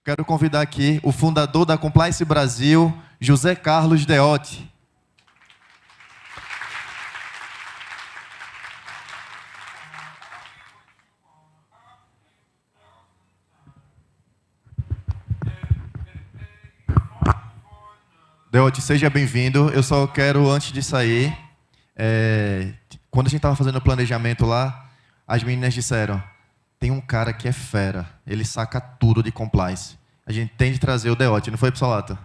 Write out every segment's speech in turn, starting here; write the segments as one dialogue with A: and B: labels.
A: Quero convidar aqui o fundador da Compliance Brasil, José Carlos Deotti. Deotti, seja bem-vindo. Eu só quero, antes de sair, quando a gente estava fazendo o planejamento lá, as meninas disseram, tem um cara que é fera, ele saca tudo de compliance. A gente tem de trazer o Deotti, não foi, Psalata?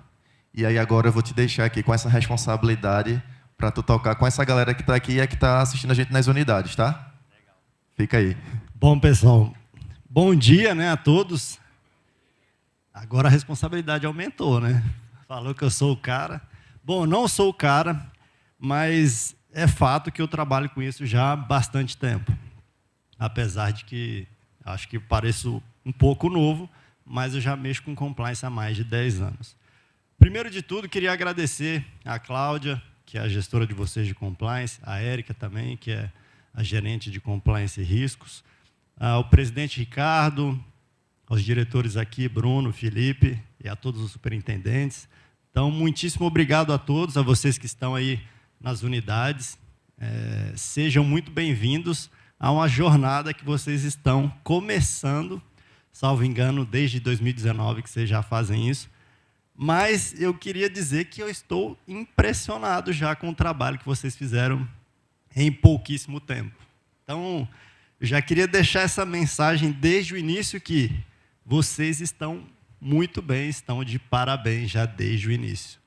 A: E aí agora eu vou te deixar aqui com essa responsabilidade para tu tocar com essa galera que está aqui e que está assistindo a gente nas unidades, tá? Legal. Fica aí.
B: Bom, pessoal, bom dia, né, a todos. Agora a responsabilidade aumentou, né? Falou que eu sou o cara. Bom, não sou o cara, mas é fato que eu trabalho com isso já há bastante tempo. Apesar de que acho que pareço um pouco novo, mas eu já mexo com compliance há mais de 10 anos. Primeiro de tudo, queria agradecer a Cláudia, que é a gestora de vocês de compliance, a Érica também, que é a gerente de compliance e riscos, ao presidente Ricardo, aos diretores aqui, Bruno, Felipe, e a todos os superintendentes. Então, muitíssimo obrigado a todos, a vocês que estão aí nas unidades. Sejam muito bem-vindos a uma jornada que vocês estão começando, salvo engano, desde 2019 que vocês já fazem isso. Mas eu queria dizer que eu estou impressionado já com o trabalho que vocês fizeram em pouquíssimo tempo. Então, eu já queria deixar essa mensagem desde o início que vocês estão muito bem, estão de parabéns já desde o início.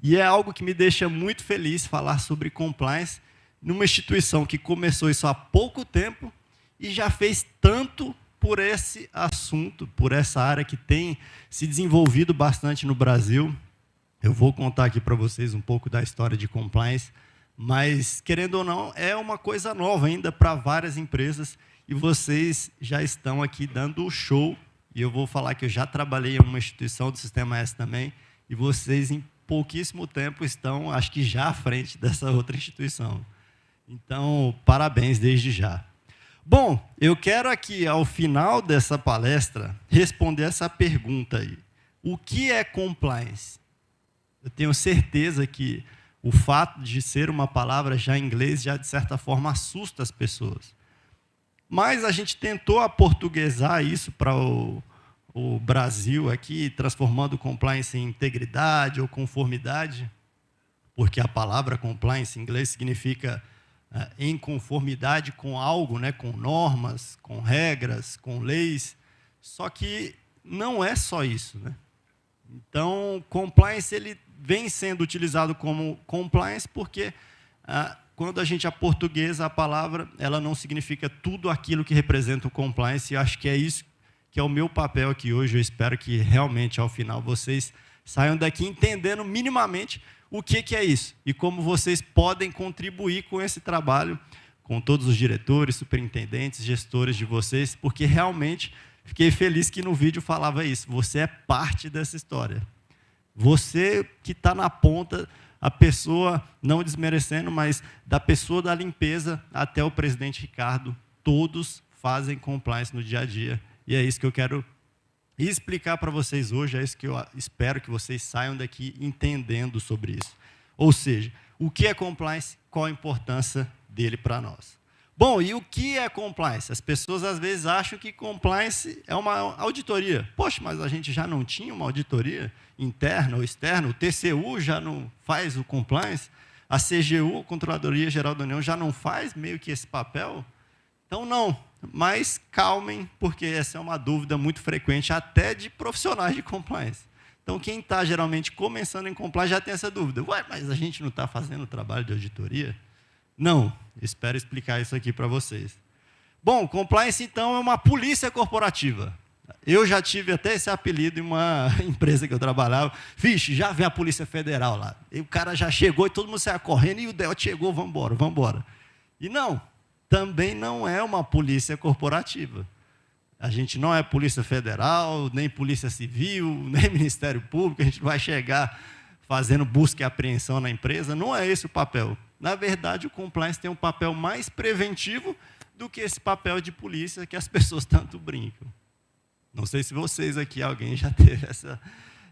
B: E é algo que me deixa muito feliz falar sobre compliance numa instituição que começou isso há pouco tempo e já fez tanto por esse assunto, por essa área que tem se desenvolvido bastante no Brasil. Eu vou contar aqui para vocês um pouco da história de compliance, mas, querendo ou não, é uma coisa nova ainda para várias empresas e vocês já estão aqui dando o show. E eu vou falar que eu já trabalhei em uma instituição do Sistema S também, e vocês, em pouquíssimo tempo, estão, acho que já à frente dessa outra instituição. Então, parabéns desde já. Bom, eu quero aqui, ao final dessa palestra, responder essa pergunta aí. O que é compliance? Eu tenho certeza que o fato de ser uma palavra já em inglês, já de certa forma assusta as pessoas. Mas a gente tentou aportuguesar isso para o Brasil aqui, transformando compliance em integridade ou conformidade, porque a palavra compliance em inglês significa em conformidade com algo, né, com normas, com regras, com leis, só que não é só isso, né? Então, compliance ele vem sendo utilizado como compliance porque quando a gente aportuguesa a palavra, ela não significa tudo aquilo que representa o compliance, e acho que é isso que é o meu papel aqui hoje. Eu espero que realmente, ao final, vocês saiam daqui entendendo minimamente o que é isso e como vocês podem contribuir com esse trabalho, com todos os diretores, superintendentes, gestores de vocês, porque realmente fiquei feliz que no vídeo falava isso. Você é parte dessa história. Você que está na ponta, a pessoa, não desmerecendo, mas da pessoa da limpeza até o presidente Ricardo, todos fazem compliance no dia a dia. E é isso que eu quero explicar para vocês hoje, é isso que eu espero que vocês saiam daqui entendendo sobre isso. Ou seja, o que é compliance, qual a importância dele para nós. Bom, e o que é compliance? As pessoas às vezes acham que compliance é uma auditoria. Poxa, mas a gente já não tinha uma auditoria interna ou externa? O TCU já não faz o compliance? A CGU, a Controladoria Geral da União, já não faz meio que esse papel? Então, não. Mas calmem, porque essa é uma dúvida muito frequente, até de profissionais de compliance. Então, quem está geralmente começando em compliance já tem essa dúvida. Ué, mas a gente não está fazendo o trabalho de auditoria? Não. Espero explicar isso aqui para vocês. Bom, compliance, então, é uma polícia corporativa. Eu já tive até esse apelido em uma empresa que eu trabalhava. Vixe, já vem a Polícia Federal lá. E o cara já chegou e todo mundo saiu correndo e o Deotti chegou, vamos embora, vamos embora. E não, também não é uma polícia corporativa. A gente não é Polícia Federal, nem Polícia Civil, nem Ministério Público, a gente vai chegar fazendo busca e apreensão na empresa. Não é esse o papel. Na verdade, o compliance tem um papel mais preventivo do que esse papel de polícia que as pessoas tanto brincam. Não sei se vocês aqui, alguém já teve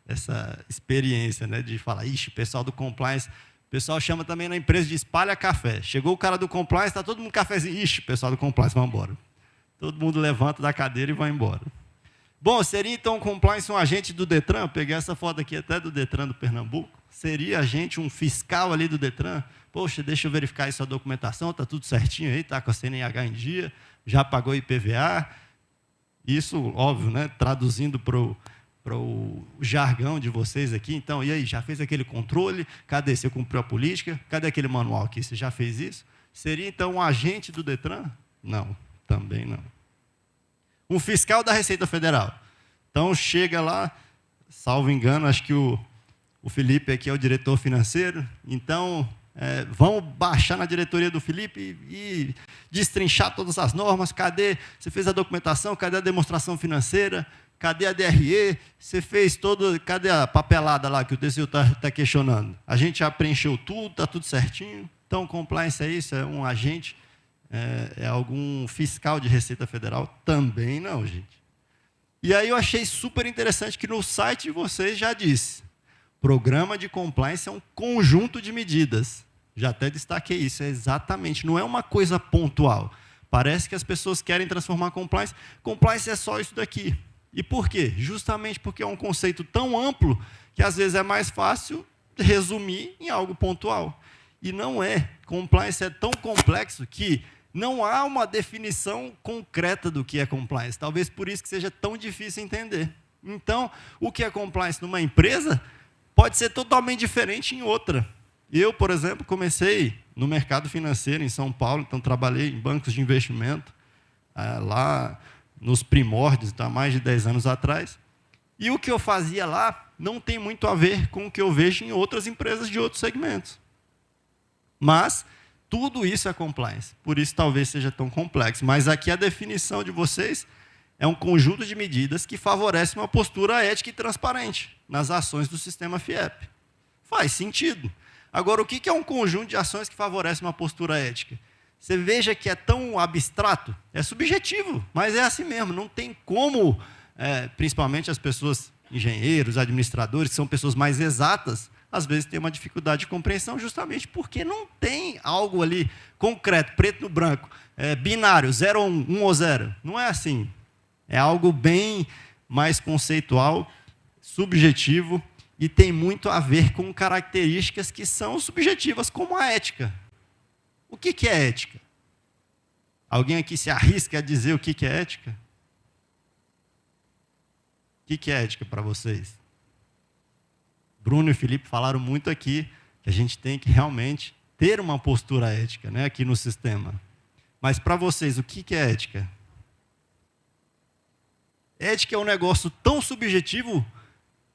B: essa experiência, né, de falar, ixi, o pessoal do compliance, o pessoal chama também na empresa de espalha café. Chegou o cara do compliance, está todo mundo cafezinho, ixi, o pessoal do compliance, vamos embora. Todo mundo levanta da cadeira e vai embora. Bom, seria então o compliance um agente do Detran? Eu peguei essa foto aqui até do Detran do Pernambuco. Seria a gente um fiscal ali do Detran? Poxa, deixa eu verificar aí sua documentação, está tudo certinho aí, está com a CNH em dia, já pagou IPVA. Isso, óbvio, né, traduzindo para o jargão de vocês aqui. Então, e aí, já fez aquele controle? Cadê? Você cumpriu a política? Cadê aquele manual aqui? Você já fez isso? Seria, então, um agente do Detran? Não, também não. Um fiscal da Receita Federal. Então, chega lá, salvo engano, acho que o Felipe aqui é o diretor financeiro. Então, vão baixar na diretoria do Felipe e destrinchar todas as normas. Cadê? Você fez a documentação? Cadê a demonstração financeira? Cadê a DRE? Você fez todo... Cadê a papelada lá que o TCU está questionando? A gente já preencheu tudo, está tudo certinho. Então, compliance é isso? É um agente? É algum fiscal de Receita Federal? Também não, gente. E aí eu achei super interessante que no site de vocês já disse, programa de compliance é um conjunto de medidas. Já até destaquei isso, exatamente, não é uma coisa pontual. Parece que as pessoas querem transformar compliance. Compliance é só isso daqui. E por quê? Justamente porque é um conceito tão amplo que às vezes é mais fácil resumir em algo pontual. E não é. Compliance é tão complexo que não há uma definição concreta do que é compliance. Talvez por isso que seja tão difícil entender. Então, o que é compliance numa empresa pode ser totalmente diferente em outra. Eu, por exemplo, comecei no mercado financeiro em São Paulo, então trabalhei em bancos de investimento, lá nos primórdios, há mais de 10 anos atrás. E o que eu fazia lá não tem muito a ver com o que eu vejo em outras empresas de outros segmentos. Mas tudo isso é compliance, por isso talvez seja tão complexo. Mas aqui a definição de vocês é um conjunto de medidas que favorece uma postura ética e transparente nas ações do sistema FIEP. Faz sentido. Agora, o que é um conjunto de ações que favorece uma postura ética? Você veja que é tão abstrato, é subjetivo, mas é assim mesmo. Não tem como, principalmente as pessoas, engenheiros, administradores, que são pessoas mais exatas, às vezes tem uma dificuldade de compreensão justamente porque não tem algo ali concreto, preto no branco, binário, 0 ou 1, 1 ou 0. Não é assim. É algo bem mais conceitual, subjetivo e tem muito a ver com características que são subjetivas, como a ética. O que é ética? Alguém aqui se arrisca a dizer o que é ética? O que é ética para vocês? Bruno e Felipe falaram muito aqui que a gente tem que realmente ter uma postura ética, né, aqui no sistema. Mas para vocês, o que é ética? Ética é um negócio tão subjetivo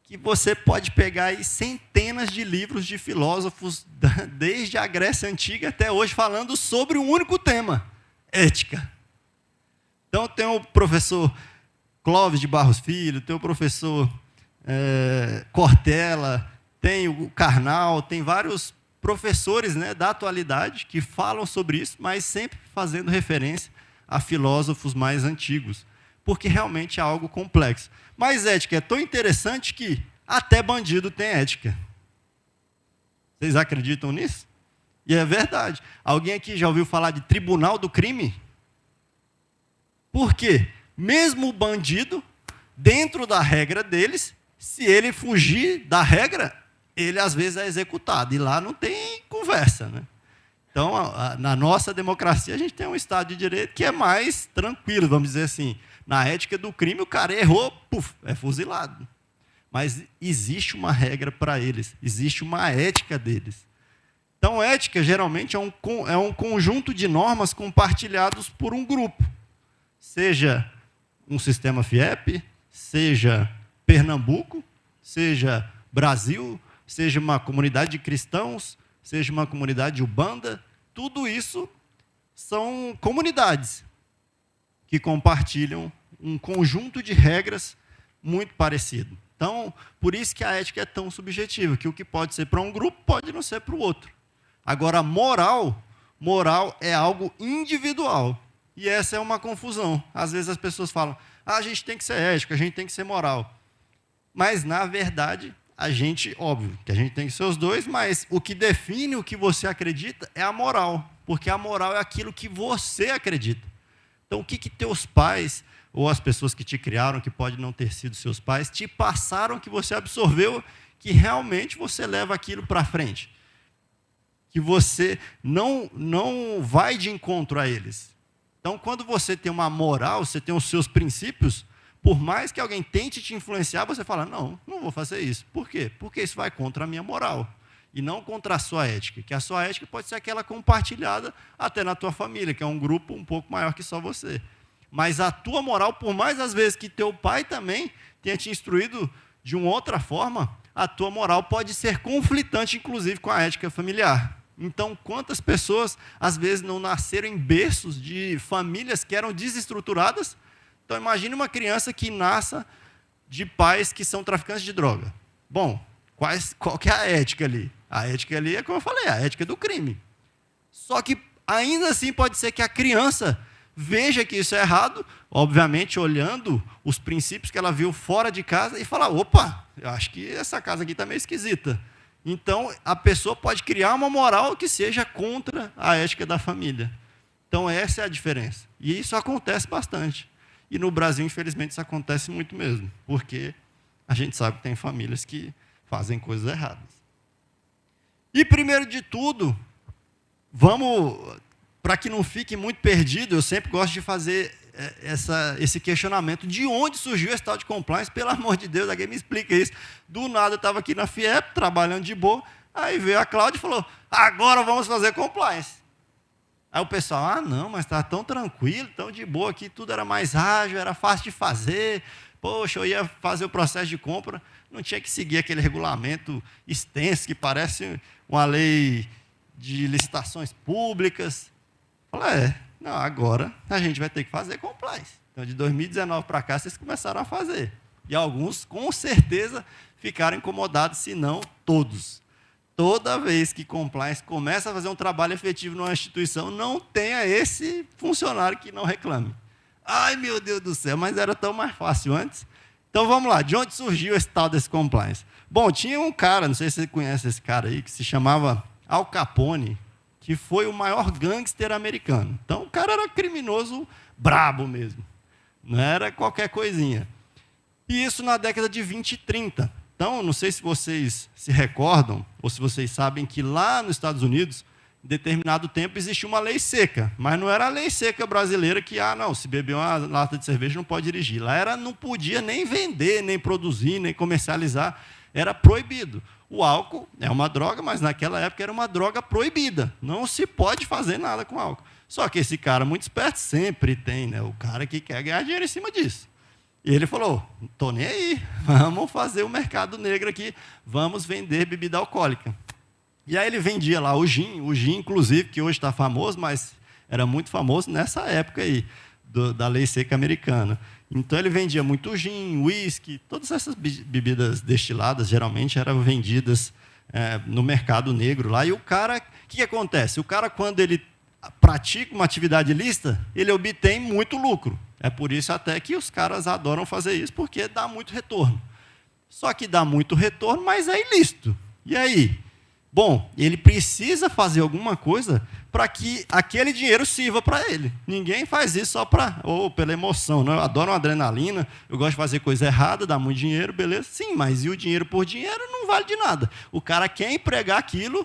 B: que você pode pegar aí centenas de livros de filósofos, desde a Grécia Antiga até hoje, falando sobre um único tema, ética. Então tem o professor Clóvis de Barros Filho, tem o professor Cortella, tem o Karnal, tem vários professores, né, da atualidade que falam sobre isso, mas sempre fazendo referência a filósofos mais antigos, porque realmente é algo complexo. Mas ética é tão interessante que até bandido tem ética. Vocês acreditam nisso? E é verdade. Alguém aqui já ouviu falar de tribunal do crime? Por quê? Mesmo o bandido, dentro da regra deles, se ele fugir da regra, ele às vezes é executado. E lá não tem conversa, né? Então, na nossa democracia, a gente tem um Estado de Direito que é mais tranquilo, vamos dizer assim. Na ética do crime, o cara errou, puf, é fuzilado. Mas existe uma regra para eles, existe uma ética deles. Então, ética, geralmente, é um conjunto de normas compartilhados por um grupo. Seja um sistema FIEP, seja Pernambuco, seja Brasil, seja uma comunidade de cristãos, seja uma comunidade de Ubanda, tudo isso são comunidades que compartilham um conjunto de regras muito parecido. Então, por isso que a ética é tão subjetiva, que o que pode ser para um grupo pode não ser para o outro. Agora, moral é algo individual. E essa é uma confusão. Às vezes as pessoas falam, a gente tem que ser ético, a gente tem que ser moral. Mas, na verdade, óbvio, que a gente tem que ser os dois, mas o que define o que você acredita é a moral. Porque a moral é aquilo que você acredita. Então, o que teus pais, ou as pessoas que te criaram, que podem não ter sido seus pais, te passaram que você absorveu, que realmente você leva aquilo para frente. Que você não vai de encontro a eles. Então, quando você tem uma moral, você tem os seus princípios, por mais que alguém tente te influenciar, você fala, não vou fazer isso. Por quê? Porque isso vai contra a minha moral. E não contra a sua ética. Que a sua ética pode ser aquela compartilhada até na tua família, que é um grupo um pouco maior que só você. Mas a tua moral, por mais às vezes que teu pai também tenha te instruído de uma outra forma, a tua moral pode ser conflitante, inclusive, com a ética familiar. Então, quantas pessoas, às vezes, não nasceram em berços de famílias que eram desestruturadas? Então, imagine uma criança que nasça de pais que são traficantes de droga. Bom, qual que é a ética ali? A ética ali é, como eu falei, a ética do crime. Só que, ainda assim, pode ser que a criança veja que isso é errado, obviamente, olhando os princípios que ela viu fora de casa e falar, opa, eu acho que essa casa aqui está meio esquisita. Então, a pessoa pode criar uma moral que seja contra a ética da família. Então, essa é a diferença. E isso acontece bastante. E no Brasil, infelizmente, isso acontece muito mesmo, porque a gente sabe que tem famílias que fazem coisas erradas. E, primeiro de tudo, para que não fique muito perdido, eu sempre gosto de fazer esse questionamento. De onde surgiu esse tal de compliance? Pelo amor de Deus, alguém me explica isso. Do nada, eu estava aqui na FIEP, trabalhando de boa, aí veio a Cláudia e falou, agora vamos fazer compliance. Aí o pessoal, não, mas está tão tranquilo, tão de boa aqui, tudo era mais ágil, era fácil de fazer. Poxa, eu ia fazer o processo de compra, não tinha que seguir aquele regulamento extenso, que parece uma lei de licitações públicas. Falei, não, agora a gente vai ter que fazer compliance. Então, de 2019 para cá, vocês começaram a fazer. E alguns, com certeza, ficaram incomodados, se não todos. Toda vez que compliance começa a fazer um trabalho efetivo numa instituição, não tenha esse funcionário que não reclame. Ai, meu Deus do céu, mas era tão mais fácil antes. Então, vamos lá, de onde surgiu esse tal desse compliance? Bom, tinha um cara, não sei se você conhece esse cara aí, que se chamava Al Capone, que foi o maior gangster americano. Então, o cara era criminoso brabo mesmo. Não era qualquer coisinha. E isso na década de 20 e 30. Então, não sei se vocês se recordam, ou se vocês sabem que lá nos Estados Unidos, em determinado tempo, existia uma lei seca. Mas não era a lei seca brasileira que, se beber uma lata de cerveja não pode dirigir. Lá não podia nem vender, nem produzir, nem comercializar. Era proibido. O álcool é uma droga, mas naquela época era uma droga proibida. Não se pode fazer nada com álcool. Só que esse cara muito esperto sempre tem, né? O cara que quer ganhar dinheiro em cima disso. E ele falou, não estou nem aí, vamos fazer o mercado negro aqui, vamos vender bebida alcoólica. E aí ele vendia lá o gin, inclusive, que hoje está famoso, mas era muito famoso nessa época aí, da lei seca americana. Então ele vendia muito gin, uísque, todas essas bebidas destiladas geralmente eram vendidas no mercado negro lá. E o cara, o que acontece? O cara, quando ele pratica uma atividade ilícita, ele obtém muito lucro. É por isso até que os caras adoram fazer isso, porque dá muito retorno. Só que dá muito retorno, mas é ilícito. E aí? Bom, ele precisa fazer alguma coisa para que aquele dinheiro sirva para ele. Ninguém faz isso só pela emoção. Não? Eu adoro uma adrenalina, eu gosto de fazer coisa errada, dá muito dinheiro, beleza? Sim, mas e o dinheiro por dinheiro não vale de nada. O cara quer empregar aquilo,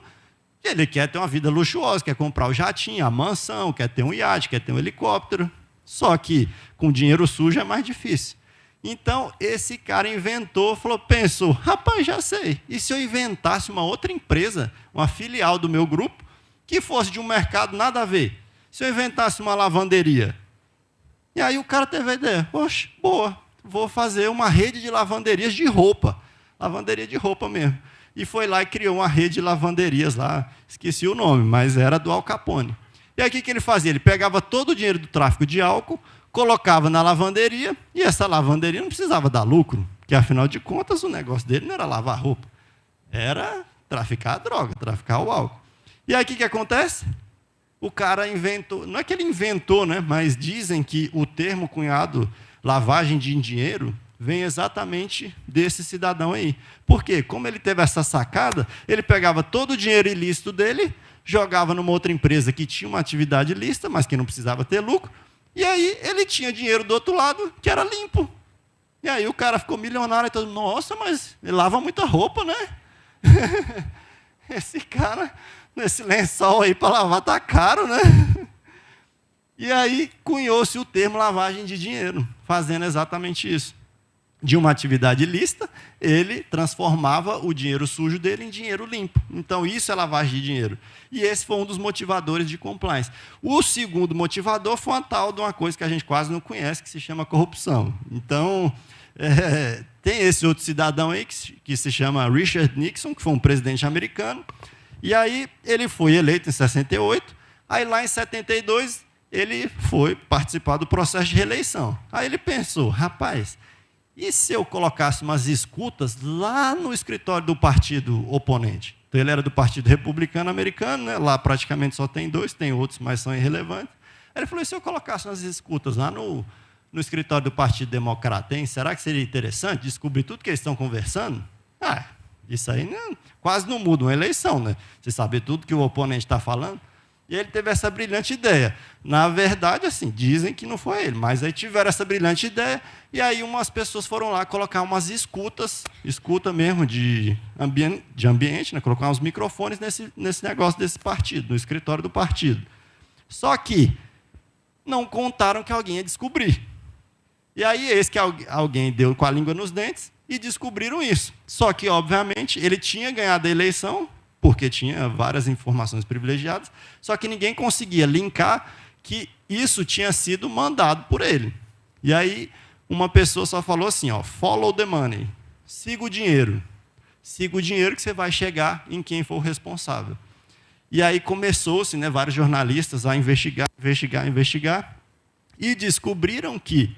B: ele quer ter uma vida luxuosa, quer comprar o jatinho, a mansão, quer ter um iate, quer ter um helicóptero. Só que com dinheiro sujo é mais difícil. Então, esse cara pensou, rapaz, já sei. E se eu inventasse uma outra empresa, uma filial do meu grupo, que fosse de um mercado nada a ver? Se eu inventasse uma lavanderia? E aí o cara teve a ideia, poxa, boa, vou fazer uma rede de lavanderias de roupa. Lavanderia de roupa mesmo. E foi lá e criou uma rede de lavanderias lá, esqueci o nome, mas era do Al Capone. E aí o que ele fazia? Ele pegava todo o dinheiro do tráfico de álcool, colocava na lavanderia, e essa lavanderia não precisava dar lucro, porque, afinal de contas, o negócio dele não era lavar roupa, era traficar a droga, traficar o álcool. E aí o que acontece? o cara inventou, não é que ele inventou, né, mas dizem que o termo cunhado lavagem de dinheiro vem exatamente desse cidadão aí. Por quê? Como ele teve essa sacada, ele pegava todo o dinheiro ilícito dele, jogava numa outra empresa que tinha uma atividade ilícita, mas que não precisava ter lucro, e aí ele tinha dinheiro do outro lado que era limpo. E aí o cara ficou milionário e todo mundo, nossa, mas ele lava muita roupa, né? Esse cara, nesse lençol aí para lavar tá caro, né? E aí cunhou-se o termo lavagem de dinheiro, fazendo exatamente isso. De uma atividade ilícita, ele transformava o dinheiro sujo dele em dinheiro limpo. Então, isso é lavagem de dinheiro. E esse foi um dos motivadores de compliance. O segundo motivador foi uma tal de uma coisa que a gente quase não conhece, que se chama corrupção. Então, tem esse outro cidadão aí, que se chama Richard Nixon, que foi um presidente americano. E aí, ele foi eleito em 68. Aí, lá em 72, ele foi participar do processo de reeleição. Aí ele pensou, rapaz, e se eu colocasse umas escutas lá no escritório do partido oponente? Então, ele era do Partido Republicano Americano, né? Lá praticamente só tem 2, tem outros, mas são irrelevantes. Aí ele falou, e se eu colocasse umas escutas lá no escritório do Partido Democrata, hein? Será que seria interessante descobrir tudo que eles estão conversando? Isso aí quase não muda uma eleição, né? Você saber tudo que o oponente está falando. E ele teve essa brilhante ideia. Na verdade, assim, dizem que não foi ele, mas aí tiveram essa brilhante ideia, e aí umas pessoas foram lá colocar umas escuta mesmo de ambiente, né? Colocar uns microfones nesse negócio desse partido, no escritório do partido. Só que não contaram que alguém ia descobrir. E aí, eis que alguém deu com a língua nos dentes e descobriram isso. Só que, obviamente, ele tinha ganhado a eleição, porque tinha várias informações privilegiadas, só que ninguém conseguia linkar que isso tinha sido mandado por ele. E aí, uma pessoa só falou assim, follow the money, siga o dinheiro. Siga o dinheiro que você vai chegar em quem for o responsável. E aí começou-se, né, vários jornalistas a investigar, e descobriram que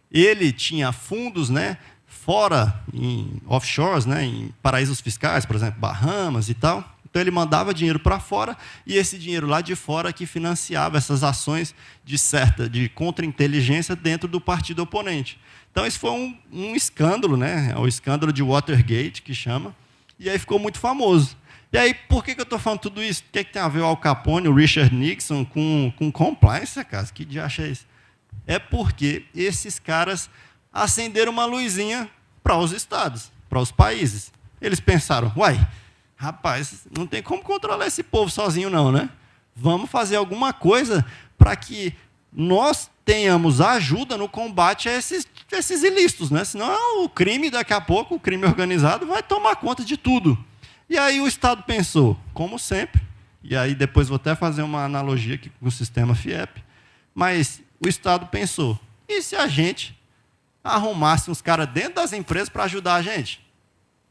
B: ele tinha fundos, né, fora, em offshores, né, em paraísos fiscais, por exemplo, Bahamas e tal. Então, ele mandava dinheiro para fora, e esse dinheiro lá de fora que financiava essas ações de contra-inteligência dentro do partido oponente. Então, isso foi um escândalo, né? É o escândalo de Watergate, que chama, e aí ficou muito famoso. E aí, por que eu estou falando tudo isso? O que tem a ver o Al Capone, o Richard Nixon com compliance, cara? Que diacho é isso? É porque esses caras acenderam uma luzinha para os estados, para os países. Eles pensaram, rapaz, não tem como controlar esse povo sozinho não, né? Vamos fazer alguma coisa para que nós tenhamos ajuda no combate a esses ilícitos, né? Senão o crime, daqui a pouco, o crime organizado vai tomar conta de tudo. E aí o Estado pensou, como sempre, e aí depois vou até fazer uma analogia aqui com o sistema FIEP, mas o Estado pensou, e se a gente arrumasse uns caras dentro das empresas para ajudar a gente?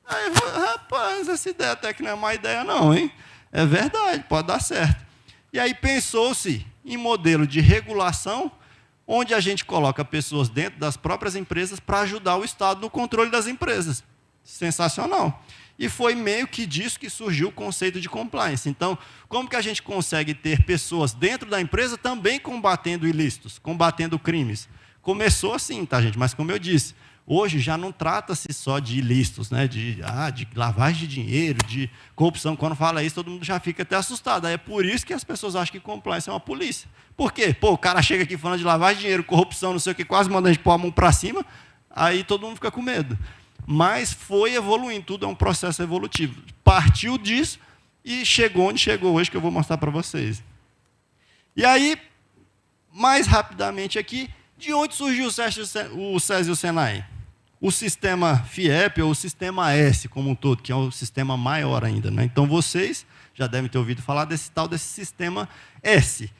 B: Aí, rapaz, essa ideia até que não é má ideia não, hein? É verdade, pode dar certo. E aí pensou-se em modelo de regulação, onde a gente coloca pessoas dentro das próprias empresas para ajudar o Estado no controle das empresas. Sensacional. E foi meio que disso que surgiu o conceito de compliance. Então, como que a gente consegue ter pessoas dentro da empresa também combatendo ilícitos, combatendo crimes? Começou assim, tá, gente? Mas, como eu disse, hoje já não trata-se só de ilícitos, né? de lavagem de dinheiro, de corrupção. Quando fala isso, todo mundo já fica até assustado. Aí é por isso que as pessoas acham que compliance é uma polícia. Por quê? O cara chega aqui falando de lavagem de dinheiro, corrupção, não sei o que, quase manda a gente pôr a mão para cima, aí todo mundo fica com medo. Mas foi evoluindo, tudo é um processo evolutivo. Partiu disso e chegou onde chegou hoje, que eu vou mostrar para vocês. E aí, mais rapidamente aqui, de onde surgiu o SES e o SENAI? O sistema FIEP, ou o sistema S como um todo, que é o sistema maior ainda, né? Então, vocês já devem ter ouvido falar desse sistema S.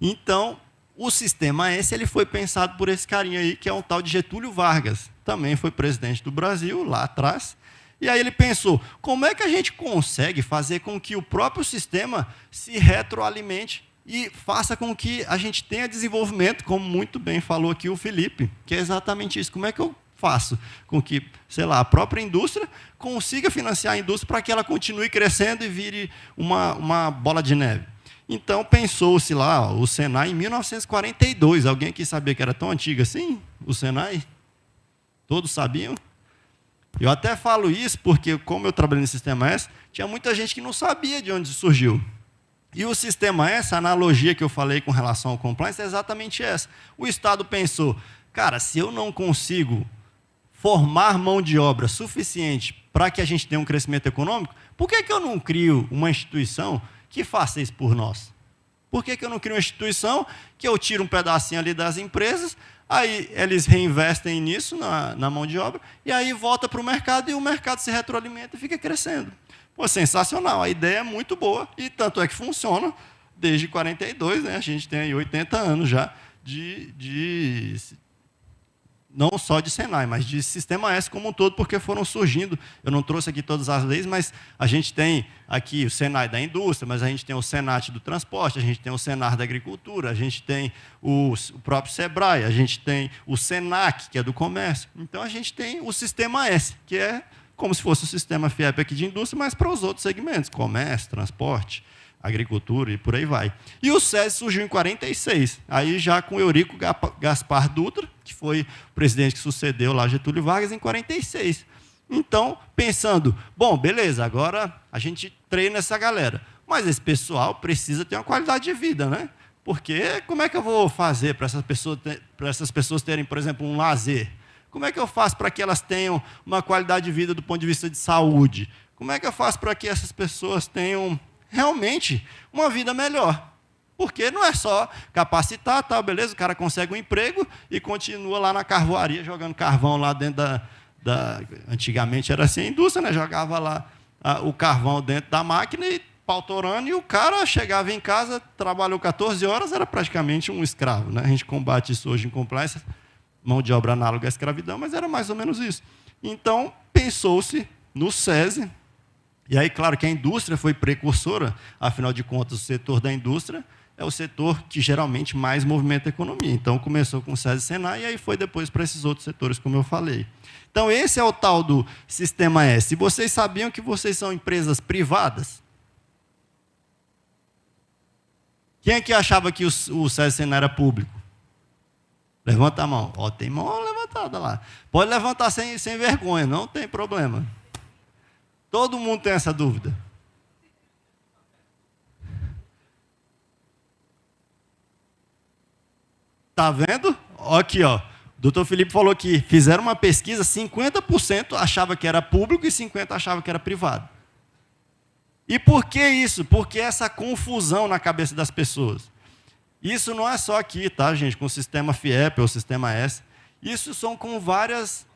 B: Então, o sistema S ele foi pensado por esse carinha aí, que é um tal de Getúlio Vargas. Também foi presidente do Brasil, lá atrás. E aí ele pensou, como é que a gente consegue fazer com que o próprio sistema se retroalimente e faça com que a gente tenha desenvolvimento, como muito bem falou aqui o Felipe, que é exatamente isso. Como é que eu faço com que, sei lá, a própria indústria consiga financiar a indústria para que ela continue crescendo e vire uma bola de neve? Então, pensou-se lá, ó, o Senai em 1942. Alguém aqui sabia que era tão antigo assim, o Senai? Todos sabiam? Eu até falo isso porque, como eu trabalhei no Sistema S, tinha muita gente que não sabia de onde surgiu. E o Sistema S, a analogia que eu falei com relação ao compliance, é exatamente essa. O Estado pensou, cara, se eu não consigo formar mão de obra suficiente para que a gente tenha um crescimento econômico, por que eu não crio uma instituição que faça isso por nós? Por que eu não crio uma instituição que eu tiro um pedacinho ali das empresas, aí eles reinvestem nisso, na mão de obra, e aí volta para o mercado e o mercado se retroalimenta e fica crescendo. Pô, sensacional, a ideia é muito boa, e tanto é que funciona desde 42, né? A gente tem aí 80 anos já não só de Senai, mas de Sistema S como um todo, porque foram surgindo, eu não trouxe aqui todas as leis, mas a gente tem aqui o Senai da indústria, mas a gente tem o Senat do transporte, a gente tem o Senar da agricultura, a gente tem o próprio Sebrae, a gente tem o Senac, que é do comércio. Então, a gente tem o Sistema S, que é como se fosse o sistema FIEP aqui de indústria, mas para os outros segmentos, comércio, transporte, agricultura e por aí vai. E o SESI surgiu em 46, aí já com Eurico Gaspar Dutra, que foi o presidente que sucedeu lá Getúlio Vargas, em 46. Então, pensando, bom, beleza, agora a gente treina essa galera, mas esse pessoal precisa ter uma qualidade de vida, né? Porque como é que eu vou fazer para essas pessoas terem, por exemplo, um lazer? Como é que eu faço para que elas tenham uma qualidade de vida do ponto de vista de saúde? Como é que eu faço para que essas pessoas tenham realmente uma vida melhor? Porque não é só capacitar, tá, beleza, o cara consegue um emprego e continua lá na carvoaria, jogando carvão lá dentro antigamente era assim a indústria, né? Jogava lá o carvão dentro da máquina e pau torando, e o cara chegava em casa, trabalhou 14 horas, era praticamente um escravo, né? A gente combate isso hoje em compliance, mão de obra análoga à escravidão, mas era mais ou menos isso. Então, pensou-se no SESI. E aí, claro que a indústria foi precursora, afinal de contas, o setor da indústria é o setor que geralmente mais movimenta a economia. Então, começou com o SESI e Senai, e aí foi depois para esses outros setores, como eu falei. Então, esse é o tal do Sistema S. E vocês sabiam que vocês são empresas privadas? Quem é que achava que o SESI e Senai era público? Levanta a mão. Ó, tem mão levantada lá. Pode levantar sem vergonha, não tem problema. Todo mundo tem essa dúvida. Tá vendo? Aqui, ó. O doutor Felipe falou que fizeram uma pesquisa, 50% achava que era público e 50% achava que era privado. E por que isso? Porque essa confusão na cabeça das pessoas. Isso não é só aqui, tá, gente? Com o sistema FIEP ou sistema S. Isso são com várias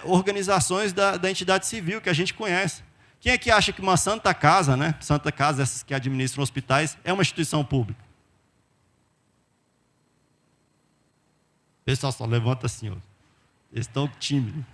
B: organizações da entidade civil que a gente conhece. Quem é que acha que uma Santa Casa, né? Santa Casa, essas que administram hospitais, é uma instituição pública? O pessoal só levanta assim, ó. Eles estão tímidos.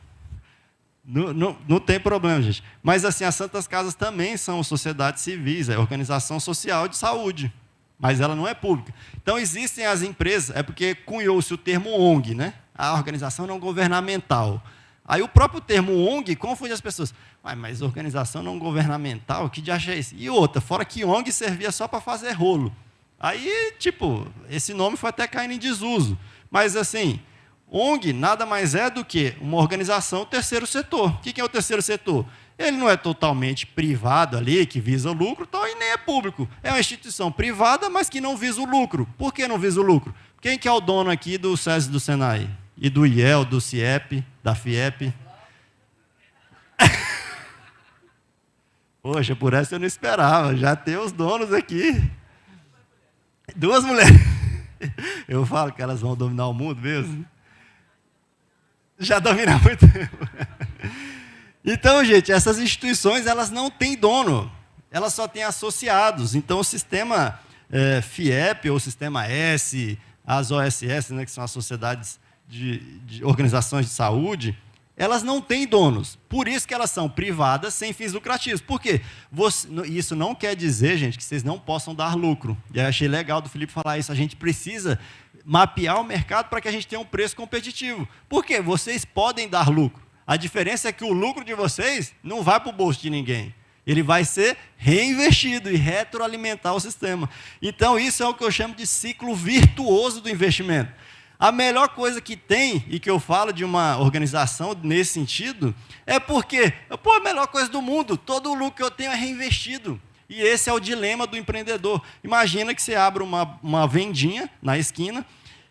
B: Não tem problema, gente. Mas assim, as Santas Casas também são sociedades civis, é organização social de saúde, mas ela não é pública. Então, existem as empresas, é porque cunhou-se o termo ONG, né? A organização não governamental. Aí o próprio termo ONG confunde as pessoas. Mas organização não governamental, que diacho é isso? E outra, fora que ONG servia só para fazer rolo. Aí, tipo, esse nome foi até caindo em desuso. Mas, assim, ONG nada mais é do que uma organização terceiro setor. O que é o terceiro setor? Ele não é totalmente privado ali, que visa o lucro, tal, e nem é público. É uma instituição privada, mas que não visa o lucro. Por que não visa o lucro? Quem que é o dono aqui do SESI e do Senai? E do IEL, do CIEP, da FIEP? Poxa, por essa eu não esperava. Já tem os donos aqui. Duas mulheres. Eu falo que elas vão dominar o mundo mesmo. Já dominaram há muito tempo. Então, gente, essas instituições, elas não têm dono. Elas só têm associados. Então, o sistema FIEP, ou o sistema S, as OSS, né, que são as sociedades de organizações de saúde, elas não têm donos. Por isso que elas são privadas, sem fins lucrativos. Por quê? Isso não quer dizer, gente, que vocês não possam dar lucro. E eu achei legal do Felipe falar isso. A gente precisa mapear o mercado para que a gente tenha um preço competitivo. Por quê? Vocês podem dar lucro. A diferença é que o lucro de vocês não vai para o bolso de ninguém. Ele vai ser reinvestido e retroalimentar o sistema. Então, isso é o que eu chamo de ciclo virtuoso do investimento. A melhor coisa que tem, e que eu falo de uma organização nesse sentido, é porque, pô, a melhor coisa do mundo, todo o lucro que eu tenho é reinvestido. E esse é o dilema do empreendedor. Imagina que você abre uma vendinha na esquina,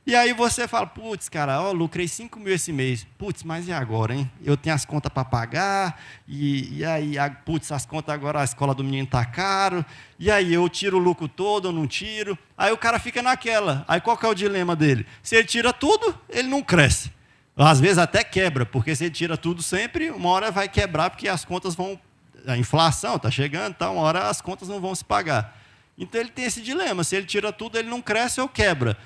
B: e aí você fala, putz, cara, ó, lucrei 5 mil esse mês. Putz, mas e agora, hein? Eu tenho as contas para pagar, e aí, putz, as contas agora, a escola do menino está caro, e aí eu tiro o lucro todo ou não tiro? Aí o cara fica naquela. Aí qual que é o dilema dele? Se ele tira tudo, ele não cresce. Às vezes até quebra, porque se ele tira tudo sempre, uma hora vai quebrar, porque as contas vão... A inflação está chegando, então uma hora as contas não vão se pagar. Então ele tem esse dilema, se ele tira tudo, ele não cresce ou quebra.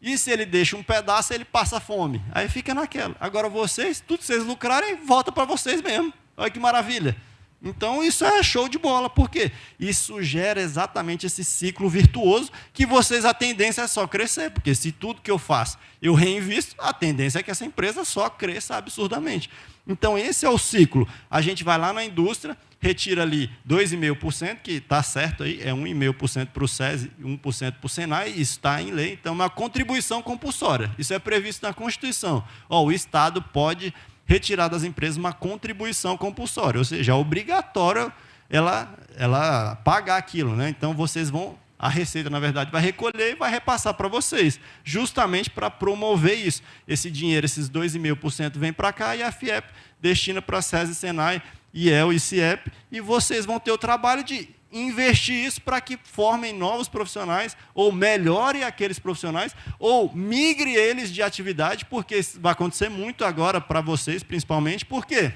B: E se ele deixa um pedaço, ele passa fome. Aí fica naquela. Agora vocês, tudo que vocês lucrarem, volta para vocês mesmo. Olha que maravilha. Então isso é show de bola. Por quê? Isso gera exatamente esse ciclo virtuoso que vocês, a tendência é só crescer. Porque se tudo que eu faço eu reinvisto, a tendência é que essa empresa só cresça absurdamente. Então esse é o ciclo. A gente vai lá na indústria, retira ali 2,5%, que está certo aí, é 1,5% para o SESI, 1% para o Senai, isso está em lei, então é uma contribuição compulsória. Isso é previsto na Constituição. O Estado pode retirar das empresas uma contribuição compulsória, ou seja, é obrigatório ela pagar aquilo, né? Então vocês vão, a Receita, na verdade, vai recolher e vai repassar para vocês, justamente para promover isso. Esse dinheiro, esses 2,5% vem para cá e a FIEP destina para SESI, Senai, IEL e CIEP, e vocês vão ter o trabalho de investir isso para que formem novos profissionais, ou melhore aqueles profissionais, ou migre eles de atividade, porque isso vai acontecer muito agora para vocês, principalmente, porque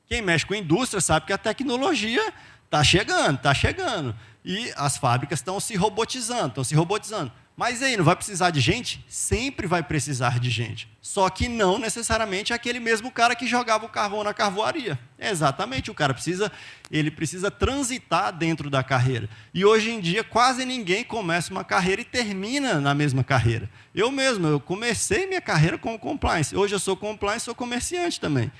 B: quem mexe com a indústria sabe que a tecnologia está chegando, e as fábricas estão se robotizando. Mas aí, não vai precisar de gente? Sempre vai precisar de gente. Só que não necessariamente aquele mesmo cara que jogava o carvão na carvoaria. Exatamente, o cara precisa transitar dentro da carreira. E hoje em dia, quase ninguém começa uma carreira e termina na mesma carreira. Eu comecei minha carreira como compliance. Hoje eu sou compliance, sou comerciante também.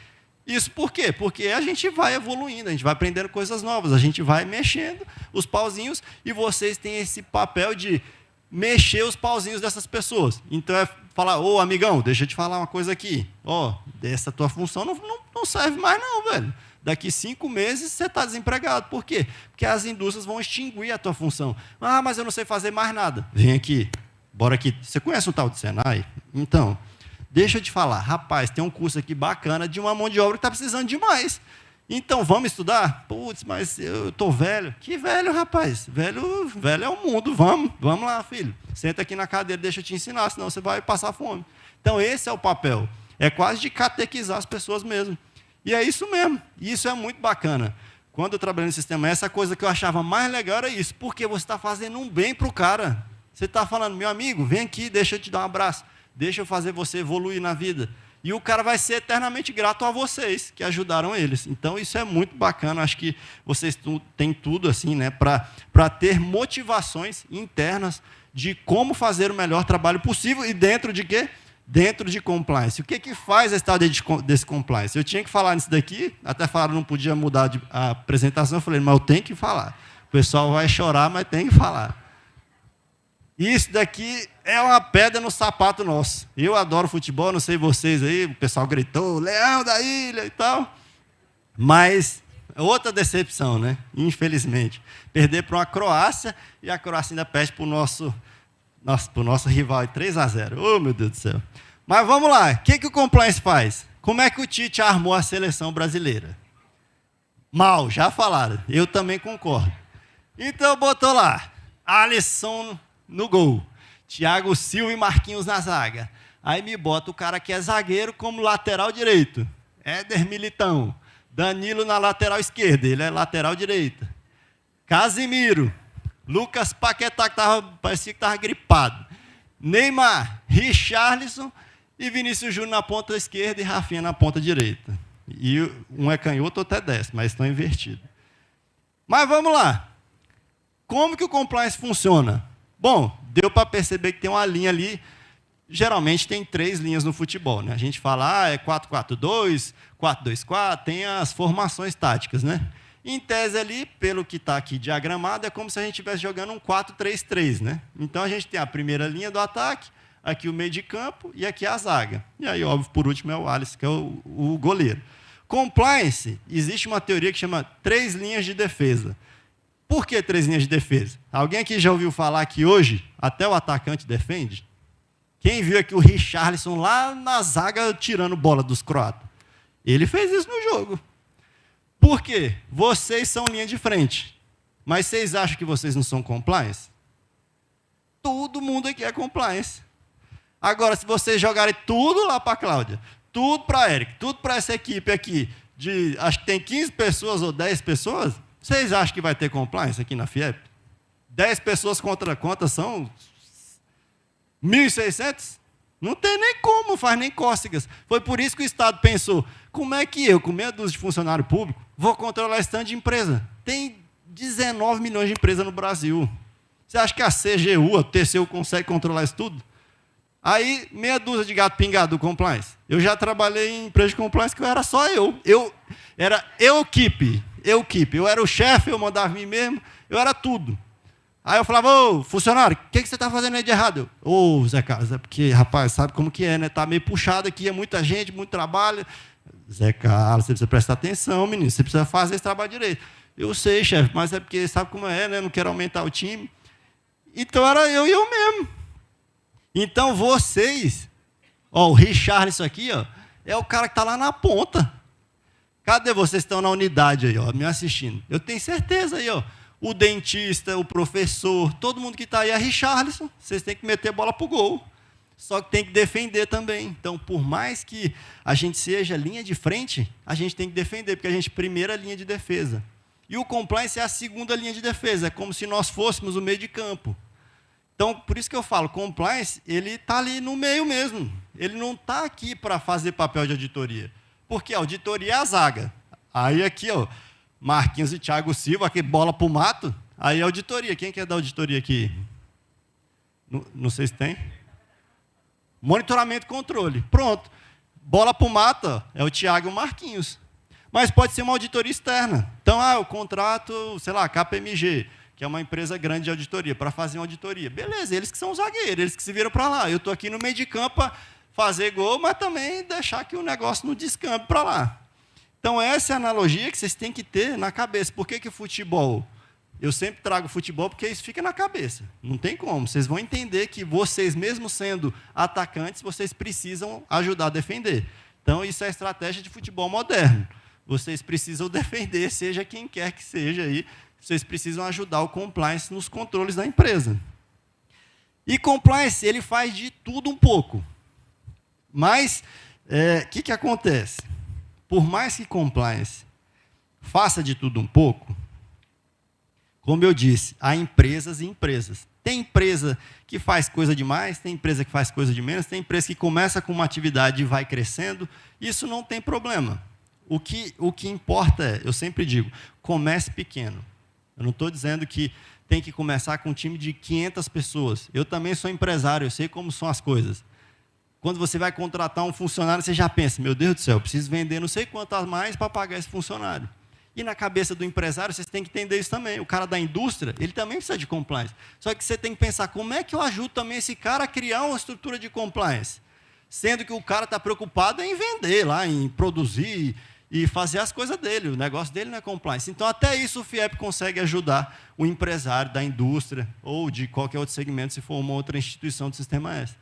B: Isso por quê? Porque a gente vai evoluindo, a gente vai aprendendo coisas novas, a gente vai mexendo os pauzinhos e vocês têm esse papel de mexer os pauzinhos dessas pessoas. Então é falar, ô amigão, deixa eu te falar uma coisa aqui. Essa tua função não serve mais não, velho. Daqui 5 meses você está desempregado. Por quê? Porque as indústrias vão extinguir a tua função. Ah, mas eu não sei fazer mais nada. Vem aqui, bora aqui. Você conhece um tal de Senai? Então, deixa eu te falar. Rapaz, tem um curso aqui bacana de uma mão de obra que está precisando demais. Então, vamos estudar? Putz, mas eu estou velho. Que velho, rapaz? Velho é o mundo. Vamos lá, filho. Senta aqui na cadeira, deixa eu te ensinar, senão você vai passar fome. Então, esse é o papel. É quase de catequizar as pessoas mesmo. E é isso mesmo. E isso é muito bacana. Quando eu trabalhei no sistema, essa coisa que eu achava mais legal era isso. Porque você está fazendo um bem para o cara. Você está falando, meu amigo, vem aqui, deixa eu te dar um abraço. Deixa eu fazer você evoluir na vida. E o cara vai ser eternamente grato a vocês, que ajudaram eles. Então, isso é muito bacana. Acho que vocês têm tudo assim, né, para ter motivações internas de como fazer o melhor trabalho possível. E dentro de quê? Dentro de compliance. O que faz a história desse compliance? Eu tinha que falar nisso daqui, até falaram que não podia mudar a apresentação. Eu falei, mas eu tenho que falar. O pessoal vai chorar, mas tem que falar. Isso daqui é uma pedra no sapato nosso. Eu adoro futebol, não sei vocês aí, o pessoal gritou, Leão da Ilha e tal. Mas outra decepção, né? Infelizmente. Perder para uma Croácia e a Croácia ainda perde para o nosso rival de 3-0. Oh, meu Deus do céu. Mas vamos lá, o que o compliance faz? Como é que o Tite armou a seleção brasileira? Mal, já falaram. Eu também concordo. Então botou lá, Alisson no gol, Thiago Silva e Marquinhos na zaga. Aí me bota o cara que é zagueiro como lateral direito. Éder Militão. Danilo na lateral esquerda, ele é lateral direita. Casimiro. Lucas Paquetá, que parecia que estava gripado. Neymar, Richarlison e Vinícius Júnior na ponta esquerda e Rafinha na ponta direita. E um é canhoto, outro é destro, mas estão invertidos. Mas vamos lá. Como que o compliance funciona? Bom, deu para perceber que tem uma linha ali. Geralmente tem 3 linhas no futebol, né? A gente fala, é 4-4-2, 4-2-4, tem as formações táticas, né? Em tese ali, pelo que está aqui diagramado, é como se a gente estivesse jogando um 4-3-3, né? Então a gente tem a primeira linha do ataque, aqui o meio de campo e aqui a zaga. E aí, óbvio, por último é o Alisson, que é o goleiro. Compliance, existe uma teoria que chama 3 linhas de defesa. Por que 3 linhas de defesa? Alguém aqui já ouviu falar que hoje até o atacante defende? Quem viu aqui o Richarlison lá na zaga tirando bola dos croatas? Ele fez isso no jogo. Por quê? Vocês são linha de frente. Mas vocês acham que vocês não são compliance? Todo mundo aqui é compliance. Agora, se vocês jogarem tudo lá para a Cláudia, tudo para a Eric, tudo para essa equipe aqui, acho que tem 15 pessoas ou 10 pessoas, vocês acham que vai ter compliance aqui na FIEP? 10 pessoas contra quantas são? 1.600? Não tem nem como, faz nem cócegas. Foi por isso que o Estado pensou, como é que eu, com meia dúzia de funcionário público, vou controlar esse tanto de empresa? Tem 19 milhões de empresas no Brasil. Você acha que a CGU, a TCU, consegue controlar isso tudo? Aí, meia dúzia de gato pingado do compliance. Eu já trabalhei em empresa de compliance que eu era só eu. Eu era o chefe, eu mandava em mim mesmo, eu era tudo. Aí eu falava, ô, funcionário, o que você está fazendo aí de errado? Ô, Zé Carlos, é porque, rapaz, sabe como que é, né? Está meio puxado aqui, é muita gente, muito trabalho. Zé Carlos, você precisa prestar atenção, menino, você precisa fazer esse trabalho direito. Eu sei, chefe, mas é porque sabe como é, né? Não quero aumentar o time. Então era eu e eu mesmo. Então vocês, ó, o Richarlison aqui, ó, é o cara que está lá na ponta. Cadê vocês que estão na unidade aí, ó, me assistindo? Eu tenho certeza aí, ó. O dentista, o professor, todo mundo que está aí é Richarlison. Vocês têm que meter bola para o gol. Só que tem que defender também. Então, por mais que a gente seja linha de frente, a gente tem que defender, porque a gente é a primeira linha de defesa. E o compliance é a segunda linha de defesa. É como se nós fôssemos o meio de campo. Então, por isso que eu falo, compliance, ele está ali no meio mesmo. Ele não está aqui para fazer papel de auditoria. Porque a auditoria é a zaga. Aí aqui, ó, Marquinhos e Thiago Silva, aqui bola para o mato. Aí a auditoria. Quem quer dar auditoria aqui? Não sei se tem. Monitoramento e controle. Pronto. Bola para o mato, ó, é o Thiago e o Marquinhos. Mas pode ser uma auditoria externa. Então, o contrato, sei lá, KPMG, que é uma empresa grande de auditoria, para fazer uma auditoria. Beleza, eles que são os zagueiros, eles que se viram para lá. Eu estou aqui no meio de campo para fazer gol, mas também deixar que o negócio não descampe para lá. Então, essa é a analogia que vocês têm que ter na cabeça. Por que futebol? Eu sempre trago futebol porque isso fica na cabeça. Não tem como. Vocês vão entender que vocês, mesmo sendo atacantes, vocês precisam ajudar a defender. Então, isso é a estratégia de futebol moderno. Vocês precisam defender, seja quem quer que seja aí. Vocês precisam ajudar o compliance nos controles da empresa. E compliance, ele faz de tudo um pouco. Mas, o que acontece? Por mais que compliance faça de tudo um pouco, como eu disse, há empresas e empresas. Tem empresa que faz coisa demais, tem empresa que faz coisa de menos, tem empresa que começa com uma atividade e vai crescendo. Isso não tem problema. O que importa é, eu sempre digo, comece pequeno. Eu não estou dizendo que tem que começar com um time de 500 pessoas. Eu também sou empresário, eu sei como são as coisas. Quando você vai contratar um funcionário, você já pensa, meu Deus do céu, eu preciso vender não sei quantas mais para pagar esse funcionário. E na cabeça do empresário, vocês têm que entender isso também. O cara da indústria, ele também precisa de compliance. Só que você tem que pensar, como é que eu ajudo também esse cara a criar uma estrutura de compliance? Sendo que o cara está preocupado em vender lá, em produzir e fazer as coisas dele. O negócio dele não é compliance. Então, até isso o FIEP consegue ajudar o empresário da indústria ou de qualquer outro segmento, se for uma outra instituição do Sistema S.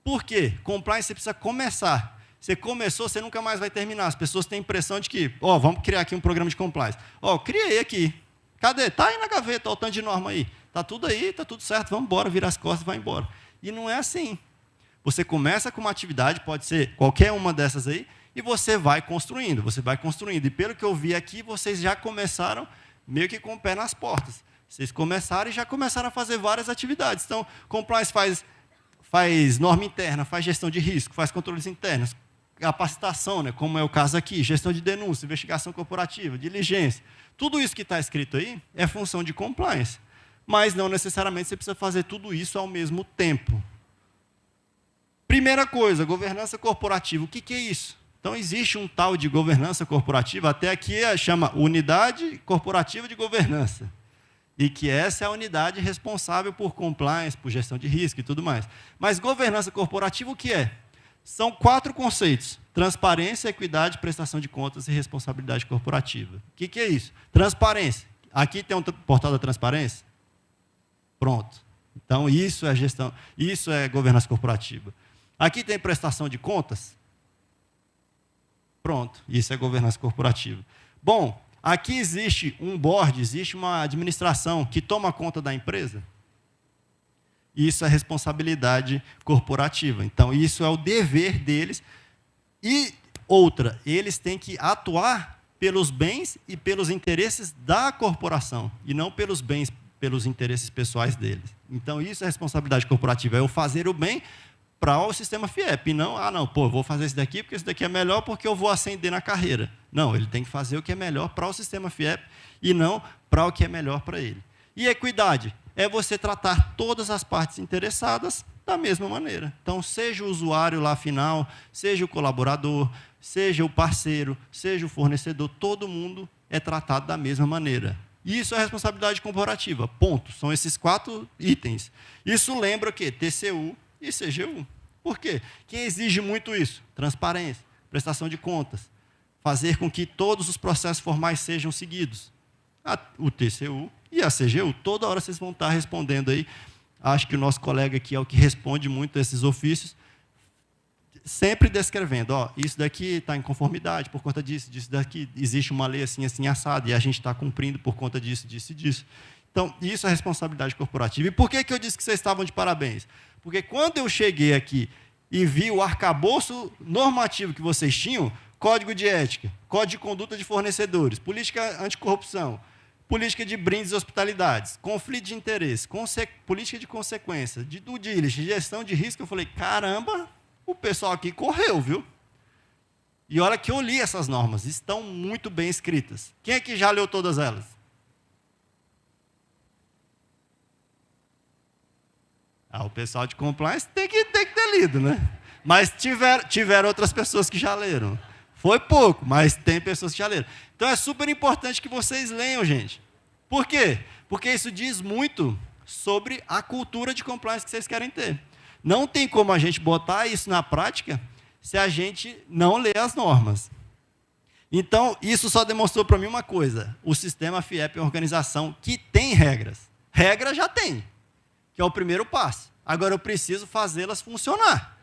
B: Por quê? Compliance você precisa começar. Você começou, você nunca mais vai terminar. As pessoas têm a impressão de que, vamos criar aqui um programa de compliance. Criei aqui. Cadê? Está aí na gaveta, o tanto de norma aí. Está tudo aí, está tudo certo, vamos embora, vira as costas e vai embora. E não é assim. Você começa com uma atividade, pode ser qualquer uma dessas aí, e você vai construindo, E pelo que eu vi aqui, vocês já começaram meio que com o pé nas portas. Vocês começaram e já começaram a fazer várias atividades. Então, compliance faz norma interna, faz gestão de risco, faz controles internos, capacitação, né, como é o caso aqui, gestão de denúncia, investigação corporativa, diligência. Tudo isso que está escrito aí é função de compliance. Mas não necessariamente você precisa fazer tudo isso ao mesmo tempo. Primeira coisa, governança corporativa. O que é isso? Então, existe um tal de governança corporativa, até aqui chama Unidade Corporativa de Governança, e que essa é a unidade responsável por compliance, por gestão de risco e tudo mais. Mas governança corporativa, o que é? São 4 conceitos: transparência, equidade, prestação de contas e responsabilidade corporativa. O que é isso? Transparência. Aqui tem um portal da transparência? Pronto. Então, isso é gestão, isso é governança corporativa. Aqui tem prestação de contas? Pronto, isso é governança corporativa. Bom, aqui existe um board, existe uma administração que toma conta da empresa? Isso é responsabilidade corporativa. Então, isso é o dever deles. E outra, eles têm que atuar pelos bens e pelos interesses da corporação, e não pelos bens, pelos interesses pessoais deles. Então, isso é responsabilidade corporativa, é eu fazer o bem para o sistema FIEP, e não, vou fazer esse daqui porque esse daqui é melhor porque eu vou ascender na carreira. Não, ele tem que fazer o que é melhor para o sistema FIEP e não para o que é melhor para ele. E equidade é você tratar todas as partes interessadas da mesma maneira. Então, seja o usuário lá final, seja o colaborador, seja o parceiro, seja o fornecedor, todo mundo é tratado da mesma maneira. Isso é responsabilidade corporativa, ponto. São esses 4 itens. Isso lembra o quê? TCU e CGU. Por quê? Quem exige muito isso? Transparência, prestação de contas, fazer com que todos os processos formais sejam seguidos. O TCU e a CGU, toda hora vocês vão estar respondendo aí. Acho que o nosso colega aqui é o que responde muito a esses ofícios, sempre descrevendo, isso daqui está em conformidade por conta disso, disso daqui, existe uma lei assim, assim, assada, e a gente está cumprindo por conta disso, disso e disso. Então, isso é responsabilidade corporativa. E por que eu disse que vocês estavam de parabéns? Porque quando eu cheguei aqui e vi o arcabouço normativo que vocês tinham, código de ética, código de conduta de fornecedores, política anticorrupção, política de brindes e hospitalidades, conflito de interesse, política de consequência, de due diligence, gestão de risco, eu falei, caramba, o pessoal aqui correu, viu? E olha que eu li essas normas, estão muito bem escritas. Quem é que já leu todas elas? O pessoal de compliance tem que ter lido, né? Mas tiveram outras pessoas que já leram. Foi pouco, mas tem pessoas que já leram. Então, é super importante que vocês leiam, gente. Por quê? Porque isso diz muito sobre a cultura de compliance que vocês querem ter. Não tem como a gente botar isso na prática se a gente não ler as normas. Então, isso só demonstrou para mim uma coisa. O sistema FIEP é uma organização que tem regras. Regra já tem, que é o primeiro passo. Agora, eu preciso fazê-las funcionar.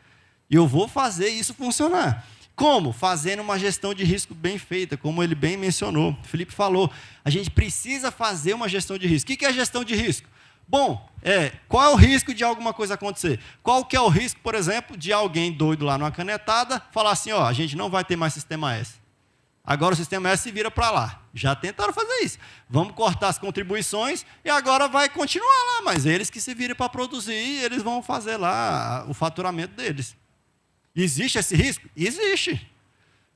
B: E eu vou fazer isso funcionar. Como? Fazendo uma gestão de risco bem feita, como ele bem mencionou. O Felipe falou, a gente precisa fazer uma gestão de risco. O que é gestão de risco? Bom, qual é o risco de alguma coisa acontecer? Qual que é o risco, por exemplo, de alguém doido lá numa canetada falar assim, a gente não vai ter mais sistema S. Agora o sistema S se vira para lá. Já tentaram fazer isso. Vamos cortar as contribuições e agora vai continuar lá, mas eles que se virem para produzir, eles vão fazer lá o faturamento deles. Existe esse risco? Existe.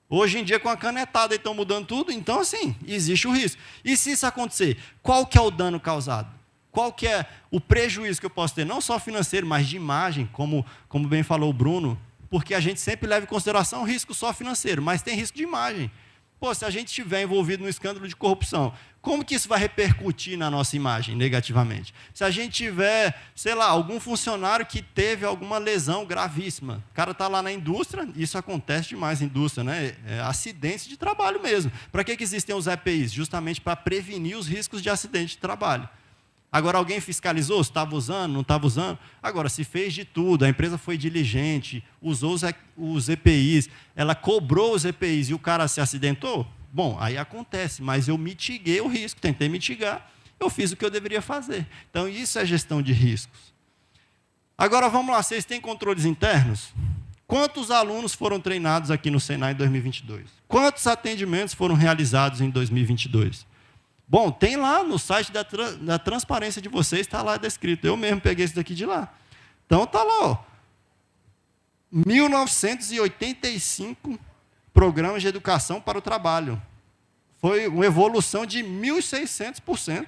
B: Hoje em dia, com a canetada, estão mudando tudo, então, assim, existe o risco. E se isso acontecer, qual que é o dano causado? Qual que é o prejuízo que eu posso ter? Não só financeiro, mas de imagem, como bem falou o Bruno, porque a gente sempre leva em consideração o risco só financeiro, mas tem risco de imagem. Se a gente estiver envolvido no escândalo de corrupção, como que isso vai repercutir na nossa imagem negativamente? Se a gente tiver, sei lá, algum funcionário que teve alguma lesão gravíssima, o cara está lá na indústria, isso acontece demais na indústria, né? Acidentes de trabalho mesmo. Para que existem os EPIs? Justamente para prevenir os riscos de acidente de trabalho. Agora, alguém fiscalizou se estava usando, não estava usando? Agora, se fez de tudo, a empresa foi diligente, usou os EPIs, ela cobrou os EPIs e o cara se acidentou? Bom, aí acontece, mas eu mitiguei o risco, tentei mitigar, eu fiz o que eu deveria fazer. Então, isso é gestão de riscos. Agora, vamos lá, vocês têm controles internos? Quantos alunos foram treinados aqui no Senai em 2022? Quantos atendimentos foram realizados em 2022? Bom, tem lá no site da transparência de vocês, está lá descrito. Eu mesmo peguei esse daqui de lá. Então, está lá, 1985 programas de educação para o trabalho. Foi uma evolução de 1.600%.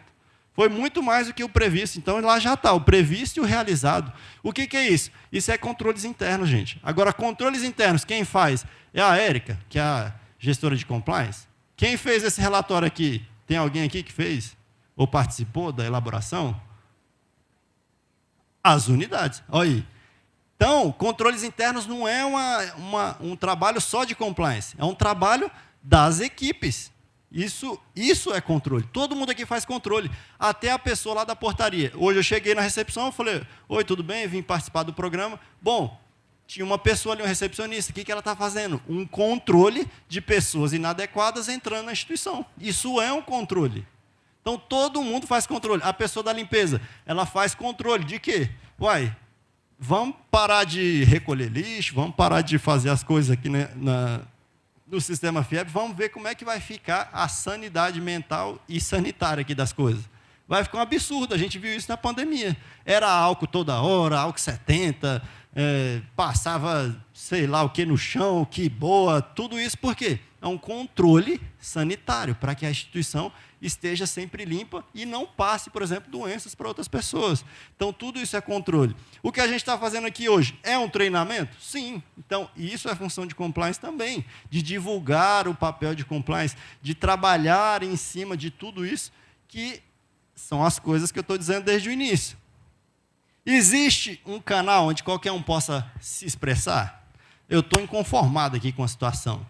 B: Foi muito mais do que o previsto. Então, lá já está, o previsto e o realizado. O que é isso? Isso é controles internos, gente. Agora, controles internos, quem faz? É a Érica, que é a gestora de compliance. Quem fez esse relatório aqui? Tem alguém aqui que fez? Ou participou da elaboração? As unidades. Olha aí. Então, controles internos não é um trabalho só de compliance. É um trabalho das equipes. Isso é controle. Todo mundo aqui faz controle. Até a pessoa lá da portaria. Hoje eu cheguei na recepção e falei, oi, tudo bem? Vim participar do programa. Bom, tinha uma pessoa ali, um recepcionista. O que ela está fazendo? Um controle de pessoas inadequadas entrando na instituição. Isso é um controle. Então, todo mundo faz controle. A pessoa da limpeza, ela faz controle de quê? Uai, vamos parar de recolher lixo, vamos parar de fazer as coisas aqui no sistema FIEP, vamos ver como é que vai ficar a sanidade mental e sanitária aqui das coisas. Vai ficar um absurdo, a gente viu isso na pandemia. Era álcool toda hora, álcool 70, passava sei lá o que no chão, que boa, tudo isso por quê? É um controle sanitário, para que a instituição esteja sempre limpa e não passe, por exemplo, doenças para outras pessoas. Então, tudo isso é controle. O que a gente está fazendo aqui hoje é um treinamento? Sim. Então, isso é função de compliance também, de divulgar o papel de compliance, de trabalhar em cima de tudo isso, que são as coisas que eu estou dizendo desde o início. Existe um canal onde qualquer um possa se expressar? Eu estou inconformado aqui com a situação.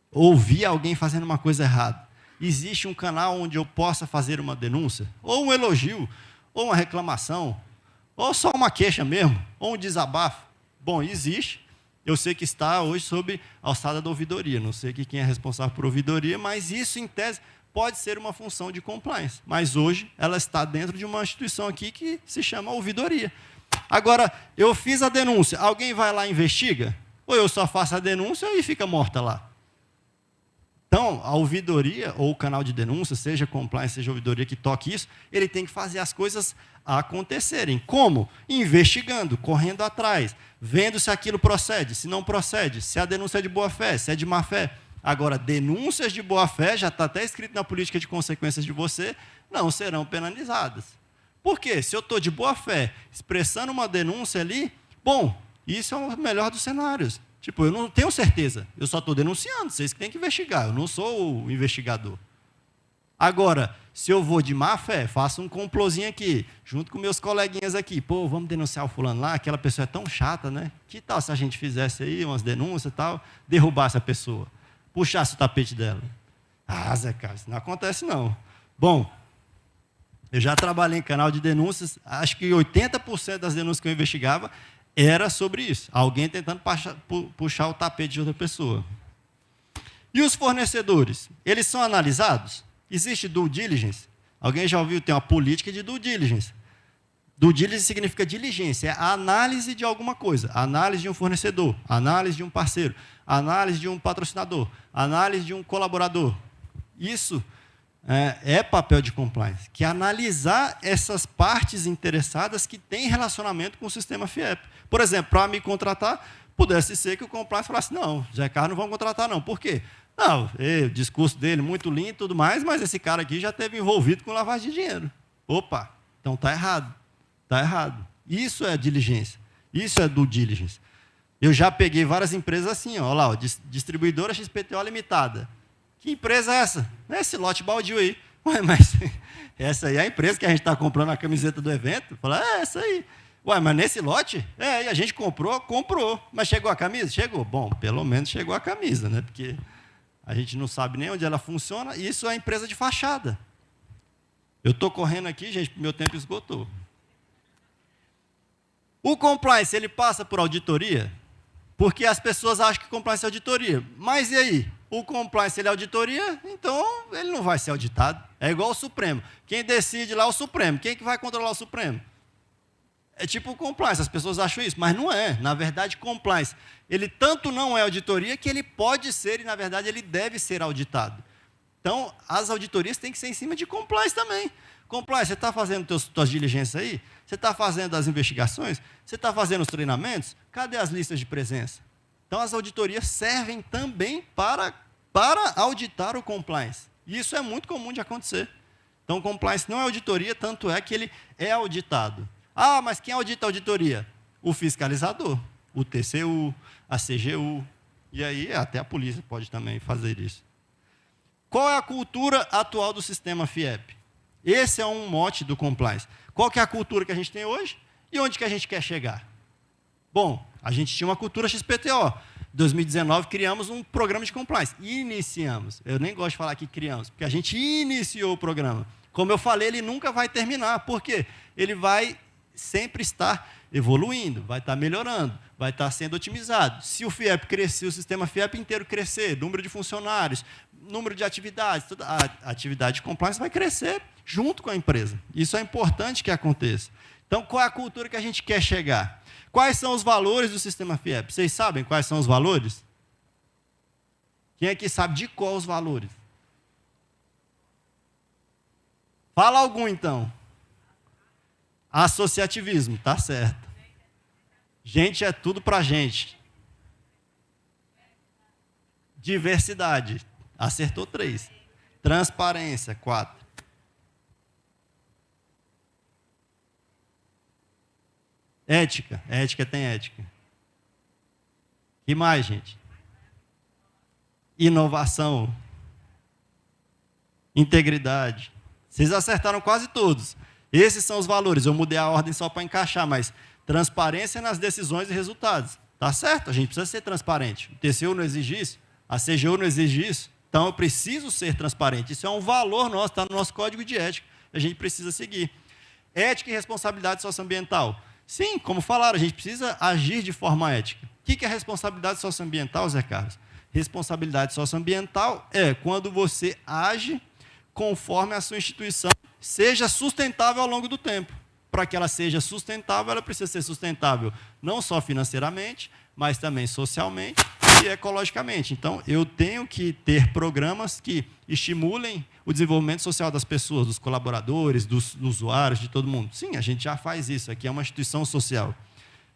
B: Ouvi alguém fazendo uma coisa errada. Existe um canal onde eu possa fazer uma denúncia, ou um elogio, ou uma reclamação, ou só uma queixa mesmo, ou um desabafo? Bom, existe. Eu sei que está hoje sob alçada da ouvidoria. Não sei quem é responsável por ouvidoria, mas isso, em tese, pode ser uma função de compliance. Mas hoje ela está dentro de uma instituição aqui que se chama ouvidoria. Agora, eu fiz a denúncia, alguém vai lá e investiga? Ou eu só faço a denúncia e fica morta lá? Então, a ouvidoria ou o canal de denúncia, seja compliance, seja ouvidoria que toque isso, ele tem que fazer as coisas acontecerem. Como? Investigando, correndo atrás, vendo se aquilo procede, se não procede, se a denúncia é de boa-fé, se é de má-fé. Agora, denúncias de boa-fé, já está até escrito na política de consequências de você, não serão penalizadas. Por quê? Se eu estou de boa-fé, expressando uma denúncia ali, bom, isso é o melhor dos cenários. Tipo, eu não tenho certeza, eu só estou denunciando, vocês que têm que investigar, eu não sou o investigador. Agora, se eu vou de má fé, faço um complozinho aqui, junto com meus coleguinhas aqui, pô, vamos denunciar o fulano lá, aquela pessoa é tão chata, né? Que tal se a gente fizesse aí umas denúncias e tal, derrubasse a pessoa, puxasse o tapete dela? Ah, Zé Carlos, isso não acontece não. Bom, eu já trabalhei em canal de denúncias, acho que 80% das denúncias que eu investigava era sobre isso. Alguém tentando puxar o tapete de outra pessoa. E os fornecedores? Eles são analisados? Existe due diligence? Alguém já ouviu ter uma política de due diligence? Due diligence significa diligência, é a análise de alguma coisa. Análise de um fornecedor, análise de um parceiro, análise de um patrocinador, análise de um colaborador. Isso é papel de compliance, que é analisar essas partes interessadas que têm relacionamento com o sistema FIEP. Por exemplo, para me contratar, pudesse ser que o compliance falasse, não, Zé Carlos não vão contratar não. Por quê? Não, o discurso dele muito lindo e tudo mais, mas esse cara aqui já esteve envolvido com lavagem de dinheiro. Opa, então está errado. Está errado. Isso é diligência. Isso é due diligence. Eu já peguei várias empresas assim, ó lá, ó, distribuidora XPTO Limitada. Que empresa é essa? É esse lote baldio aí. Ué, mas essa aí é a empresa que a gente está comprando a camiseta do evento? Fala, essa aí. Ué, mas nesse lote? E a gente comprou? Comprou. Mas chegou a camisa? Chegou. Bom, pelo menos chegou a camisa, né? Porque a gente não sabe nem onde ela funciona. E isso é empresa de fachada. Eu estou correndo aqui, gente, meu tempo esgotou. O compliance, ele passa por auditoria? Porque as pessoas acham que compliance é auditoria. Mas e aí? O compliance ele é auditoria, então ele não vai ser auditado. É igual o Supremo. Quem decide lá é o Supremo. Quem que vai controlar o Supremo? É tipo o compliance, as pessoas acham isso, mas não é. Na verdade, compliance, ele tanto não é auditoria que ele pode ser e, na verdade, ele deve ser auditado. Então, as auditorias têm que ser em cima de compliance também. Compliance, você está fazendo suas diligências aí? Você está fazendo as investigações? Você está fazendo os treinamentos? Cadê as listas de presença? Então, as auditorias servem também para auditar o compliance. E isso é muito comum de acontecer. Então, compliance não é auditoria, tanto é que ele é auditado. Ah, mas quem audita a auditoria? O fiscalizador, o TCU, a CGU, e aí até a polícia pode também fazer isso. Qual é a cultura atual do sistema FIEP? Esse é um mote do compliance. Qual que é a cultura que a gente tem hoje e onde que a gente quer chegar? Bom, a gente tinha uma cultura XPTO. Em 2019, criamos um programa de compliance. Iniciamos. Eu nem gosto de falar que criamos, porque a gente iniciou o programa. Como eu falei, ele nunca vai terminar. Por quê? Ele vai sempre estar evoluindo, vai estar melhorando, vai estar sendo otimizado. Se o FIEP crescer, o sistema FIEP inteiro crescer, número de funcionários, número de atividades, toda a atividade de compliance vai crescer junto com a empresa. Isso é importante que aconteça. Então, qual é a cultura que a gente quer chegar? Quais são os valores do sistema FIEP? Vocês sabem quais são os valores? Quem aqui sabe de qual os valores? Fala algum, então. Associativismo, tá certo. Gente é tudo pra gente. Diversidade, acertou 3. Transparência, 4. Ética, ética tem ética. E mais, gente? Inovação. Integridade. Vocês acertaram quase todos. Esses são os valores. Eu mudei a ordem só para encaixar, mas transparência nas decisões e resultados. Tá certo? A gente precisa ser transparente. O TCU não exige isso, a CGU não exige isso. Então, eu preciso ser transparente. Isso é um valor nosso, está no nosso código de ética. A gente precisa seguir. Ética e responsabilidade socioambiental. Sim, como falaram, a gente precisa agir de forma ética. O que é responsabilidade socioambiental, Zé Carlos? Responsabilidade socioambiental é quando você age conforme a sua instituição seja sustentável ao longo do tempo. Para que ela seja sustentável, ela precisa ser sustentável não só financeiramente, mas também socialmente e ecologicamente. Então, eu tenho que ter programas que estimulem o desenvolvimento social das pessoas, dos colaboradores, dos usuários, de todo mundo. Sim, a gente já faz isso. Aqui é uma instituição social.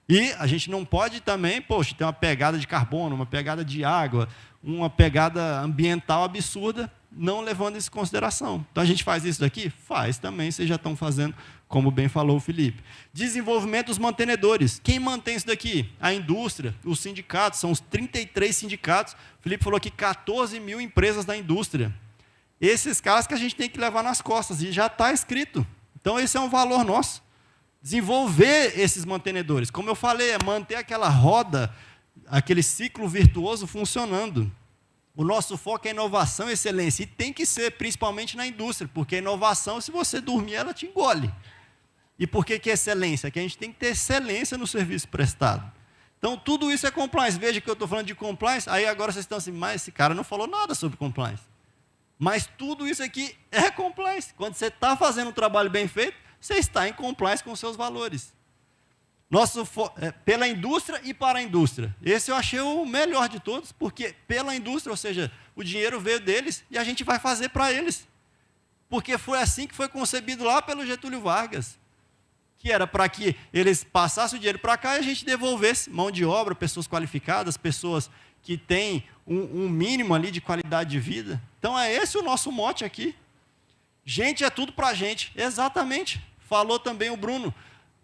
B: E a gente não pode também, poxa, ter uma pegada de carbono, uma pegada de água, uma pegada ambiental absurda, não levando isso em consideração. Então, a gente faz isso daqui? Faz também, vocês já estão fazendo, como bem falou o Felipe. Desenvolvimento dos mantenedores. Quem mantém isso daqui? A indústria, os sindicatos, são os 33 sindicatos. O Felipe falou que 14 mil empresas da indústria. Esses caras que a gente tem que levar nas costas, e já está escrito. Então, esse é um valor nosso. Desenvolver esses mantenedores. Como eu falei, é manter aquela roda, aquele ciclo virtuoso funcionando. O nosso foco é inovação e excelência. E tem que ser, principalmente na indústria, porque a inovação, se você dormir, ela te engole. E por que excelência? Que a gente tem que ter excelência no serviço prestado. Então, tudo isso é compliance. Veja que eu estou falando de compliance, aí agora vocês estão assim, mas esse cara não falou nada sobre compliance. Mas tudo isso aqui é compliance. Quando você está fazendo um trabalho bem feito, você está em compliance com os seus valores. Pela indústria e para a indústria. Esse eu achei o melhor de todos, porque pela indústria, ou seja, o dinheiro veio deles e a gente vai fazer para eles. Porque foi assim que foi concebido lá pelo Getúlio Vargas, que era para que eles passassem o dinheiro para cá e a gente devolvesse mão de obra, pessoas qualificadas, pessoas que têm um mínimo ali de qualidade de vida. Então é esse o nosso mote aqui. Gente é tudo para a gente. Exatamente. Falou também o Bruno.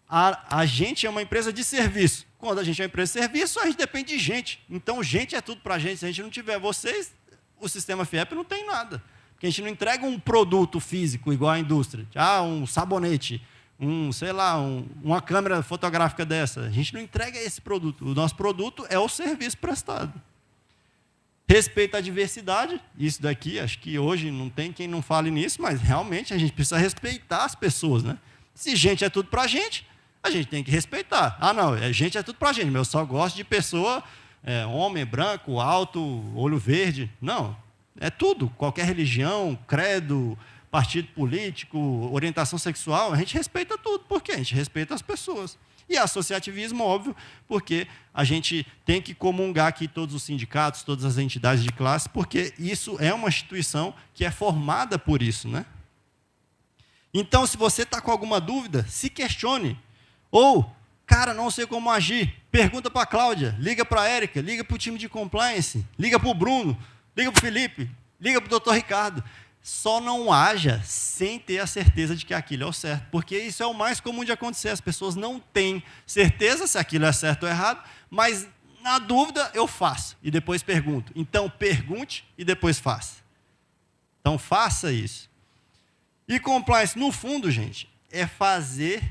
B: A gente é uma empresa de serviço. Quando a gente é uma empresa de serviço, a gente depende de gente. Então, gente é tudo para a gente. Se a gente não tiver vocês, o sistema FIEP não tem nada. Porque a gente não entrega um produto físico igual à indústria. Um sabonete, uma câmera fotográfica dessa. A gente não entrega esse produto. O nosso produto é o serviço prestado. Respeito à diversidade. Isso daqui, acho que hoje não tem quem não fale nisso, mas realmente a gente precisa respeitar as pessoas, né? Se gente é tudo para a gente tem que respeitar. Não, gente é tudo para a gente, mas eu só gosto de pessoa, homem, branco, alto, olho verde. Não, é tudo. Qualquer religião, credo, partido político, orientação sexual, a gente respeita tudo. Por quê? A gente respeita as pessoas. E associativismo, óbvio, porque a gente tem que comungar aqui todos os sindicatos, todas as entidades de classe, porque isso é uma instituição que é formada por isso, né? Então, se você está com alguma dúvida, se questione. Ou, cara, não sei como agir, pergunta para a Cláudia, liga para a Érica, liga para o time de compliance, liga para o Bruno, liga para o Felipe, liga para o Dr. Ricardo. só não haja sem ter a certeza de que aquilo é o certo, porque isso é o mais comum de acontecer. As pessoas não têm certeza se aquilo é certo ou errado, mas na dúvida eu faço e depois pergunto. Então pergunte e depois faça. Então faça isso. E compliance, no fundo, gente, é fazer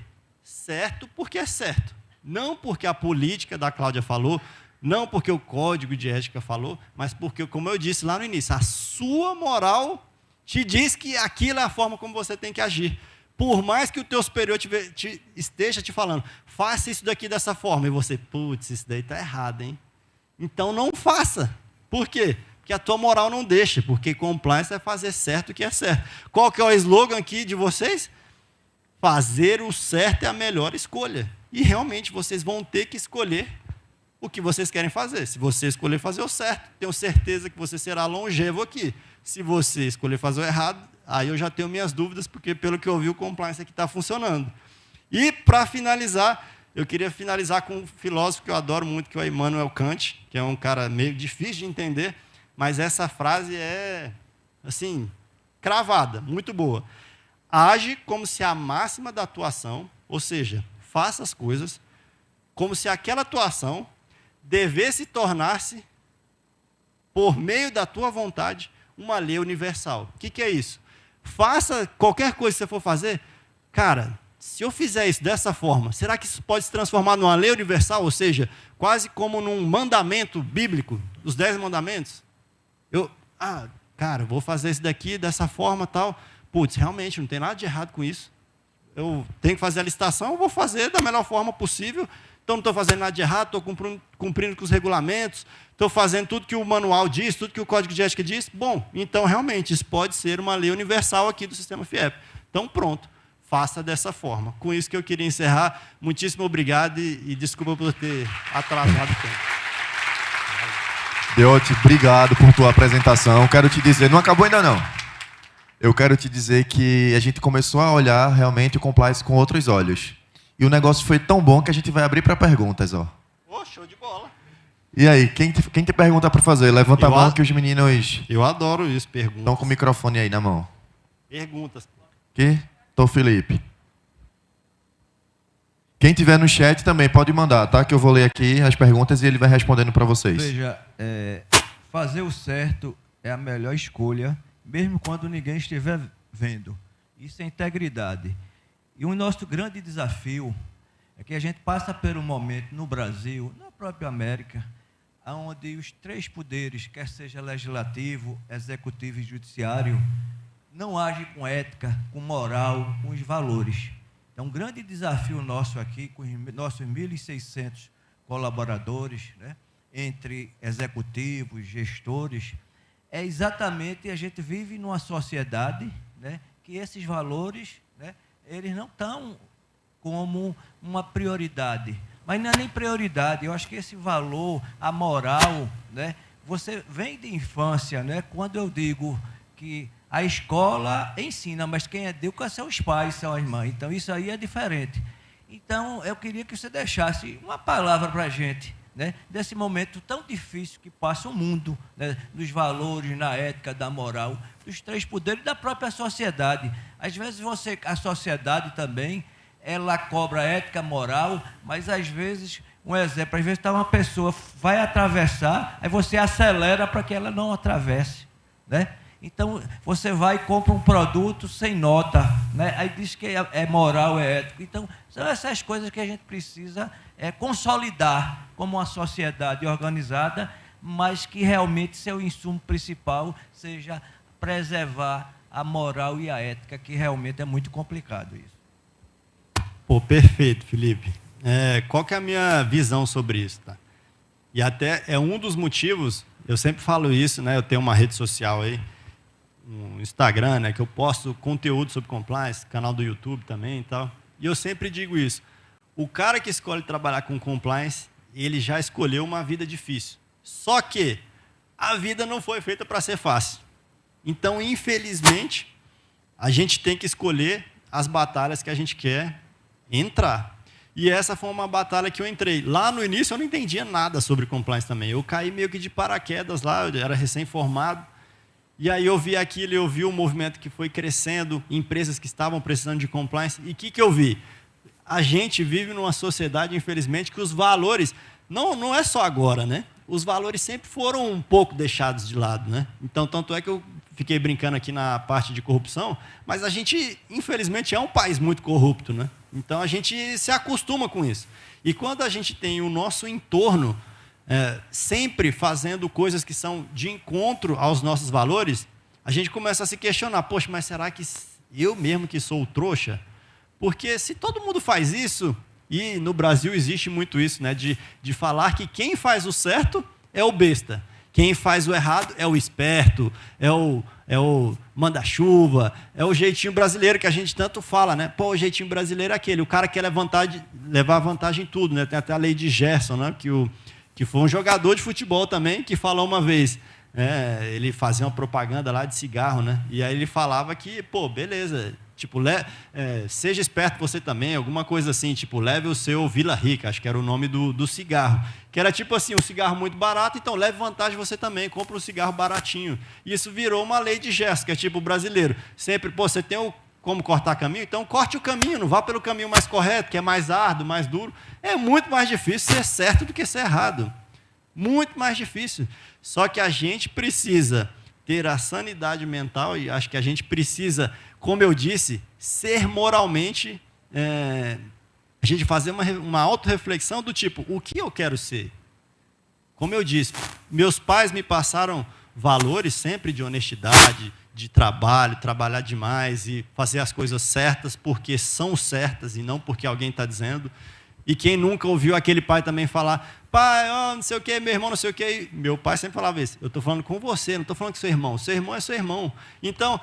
B: certo porque é certo. Não porque a política da Cláudia falou, não porque o código de ética falou, mas porque, como eu disse lá no início, a sua moral te diz que aquilo é a forma como você tem que agir. Por mais que o teu superior esteja te falando, faça isso daqui dessa forma, e você, putz, isso daí está errado, hein? Então não faça. Por quê? Porque a tua moral não deixa, porque compliance é fazer certo o que é certo. Qual que é o slogan aqui de vocês? Fazer o certo é a melhor escolha. E realmente vocês vão ter que escolher o que vocês querem fazer. Se você escolher fazer o certo, tenho certeza que você será longevo aqui. Se você escolher fazer o errado, aí eu já tenho minhas dúvidas, porque pelo que eu vi, o compliance aqui está funcionando. E, para finalizar, eu queria finalizar com um filósofo que eu adoro muito, que é o Immanuel Kant, que é um cara meio difícil de entender, mas essa frase é, assim, cravada, muito boa. Age como se a máxima da atuação, ou seja, faça as coisas como se aquela atuação devesse tornar-se, por meio da tua vontade, uma lei universal. O que é isso? Faça qualquer coisa que você for fazer, cara, se eu fizer isso dessa forma, será que isso pode se transformar numa lei universal? Ou seja, quase como num mandamento bíblico, os 10 mandamentos? Cara, vou fazer isso daqui dessa forma tal. Putz, realmente, não tem nada de errado com isso. Eu tenho que fazer a licitação, eu vou fazer da melhor forma possível. Então, não estou fazendo nada de errado, estou cumprindo com os regulamentos, estou fazendo tudo que o manual diz, tudo que o código de ética diz. Bom, então, realmente, isso pode ser uma lei universal aqui do sistema FIEP. Então, pronto, faça dessa forma. Com isso que eu queria encerrar. Muitíssimo obrigado e desculpa por ter atrasado o tempo.
A: Deote, obrigado por tua apresentação. Quero te dizer, não acabou ainda não. Eu quero te dizer que a gente começou a olhar realmente o compliance com outros olhos. E o negócio foi tão bom que a gente vai abrir para perguntas, ó.
B: Oh, show de bola.
A: E aí, quem tem pergunta para fazer? Levanta a mão que os meninos...
B: Eu adoro isso, perguntas.
A: Estão com o microfone aí na mão.
B: Perguntas.
A: Aqui, Tô Felipe. Quem tiver no chat também pode mandar, tá? Que eu vou ler aqui as perguntas e ele vai respondendo para vocês.
C: Veja, fazer o certo é a melhor escolha, mesmo quando ninguém estiver vendo. Isso é integridade. E o nosso grande desafio é que a gente passa por um momento no Brasil, na própria América, onde os 3 poderes, quer seja legislativo, executivo e judiciário, não agem com ética, com moral, com os valores. É um grande desafio nosso aqui, com os nossos 1.600 colaboradores, né, entre executivos, gestores, é exatamente, a gente vive numa sociedade, né, que esses valores, né, eles não estão como uma prioridade. Mas não é nem prioridade, eu acho que esse valor, a moral, né, você vem de infância, né, quando eu digo que a escola ensina, mas quem educa são os pais, são as mães. Então, isso aí é diferente. Então, eu queria que você deixasse uma palavra para a gente, né, desse momento tão difícil que passa o mundo, né, dos valores, na ética, da moral, dos 3 poderes da própria sociedade. Às vezes, a sociedade também, ela cobra ética, moral, mas às vezes, um exemplo, às vezes está uma pessoa, vai atravessar, aí você acelera para que ela não atravesse, né? Então, você vai e compra um produto sem nota, né? Aí diz que é moral, é ético. Então, são essas coisas que a gente precisa consolidar como uma sociedade organizada, mas que realmente seu insumo principal seja preservar a moral e a ética, que realmente é muito complicado isso.
B: Pô, perfeito, Felipe. Qual que é a minha visão sobre isso? Tá? E até é um dos motivos, eu sempre falo isso, né? Eu tenho uma rede social aí, um Instagram, né, que eu posto conteúdo sobre compliance, canal do YouTube também e tal. E eu sempre digo isso. O cara que escolhe trabalhar com compliance, ele já escolheu uma vida difícil. Só que a vida não foi feita para ser fácil. Então, infelizmente, a gente tem que escolher as batalhas que a gente quer entrar. E essa foi uma batalha que eu entrei. Lá no início eu não entendia nada sobre compliance também. Eu caí meio que de paraquedas lá, eu era recém-formado. E aí eu vi aquilo, eu vi o movimento que foi crescendo, empresas que estavam precisando de compliance. E o que eu vi? A gente vive numa sociedade, infelizmente, que os valores, não é só agora, né? Os valores sempre foram um pouco deixados de lado, né? Então, tanto é que eu fiquei brincando aqui na parte de corrupção, mas a gente, infelizmente, é um país muito corrupto, né? Então, a gente se acostuma com isso. E quando a gente tem o nosso entorno sempre fazendo coisas que são de encontro aos nossos valores, a gente começa a se questionar, poxa, mas será que eu mesmo que sou o trouxa? Porque se todo mundo faz isso, e no Brasil existe muito isso, né, de falar que quem faz o certo é o besta, quem faz o errado é o esperto, é o manda-chuva, é o jeitinho brasileiro que a gente tanto fala, né? Pô, o jeitinho brasileiro é aquele, o cara quer levar vantagem em tudo, né? Tem até a lei de Gerson, né? Que foi um jogador de futebol também, que falou uma vez, ele fazia uma propaganda lá de cigarro, né? E aí ele falava que, pô, beleza, tipo, seja esperto você também, alguma coisa assim, tipo, leve o seu Vila Rica, acho que era o nome do cigarro, que era tipo assim, um cigarro muito barato, então leve vantagem você também, compra um cigarro baratinho. E isso virou uma lei de Gerson, que é tipo brasileiro, sempre, pô, você tem como cortar caminho, então corte o caminho, não vá pelo caminho mais correto, que é mais árduo, mais duro. É muito mais difícil ser certo do que ser errado. Muito mais difícil. Só que a gente precisa ter a sanidade mental e acho que a gente precisa, como eu disse, ser moralmente, a gente fazer uma autorreflexão do tipo, o que eu quero ser? Como eu disse, meus pais me passaram valores sempre de honestidade, de trabalho, trabalhar demais e fazer as coisas certas porque são certas e não porque alguém está dizendo. E quem nunca ouviu aquele pai também falar, pai, não sei o que, meu irmão não sei o que, meu pai sempre falava isso, eu estou falando com você, não estou falando com seu irmão é seu irmão. Então,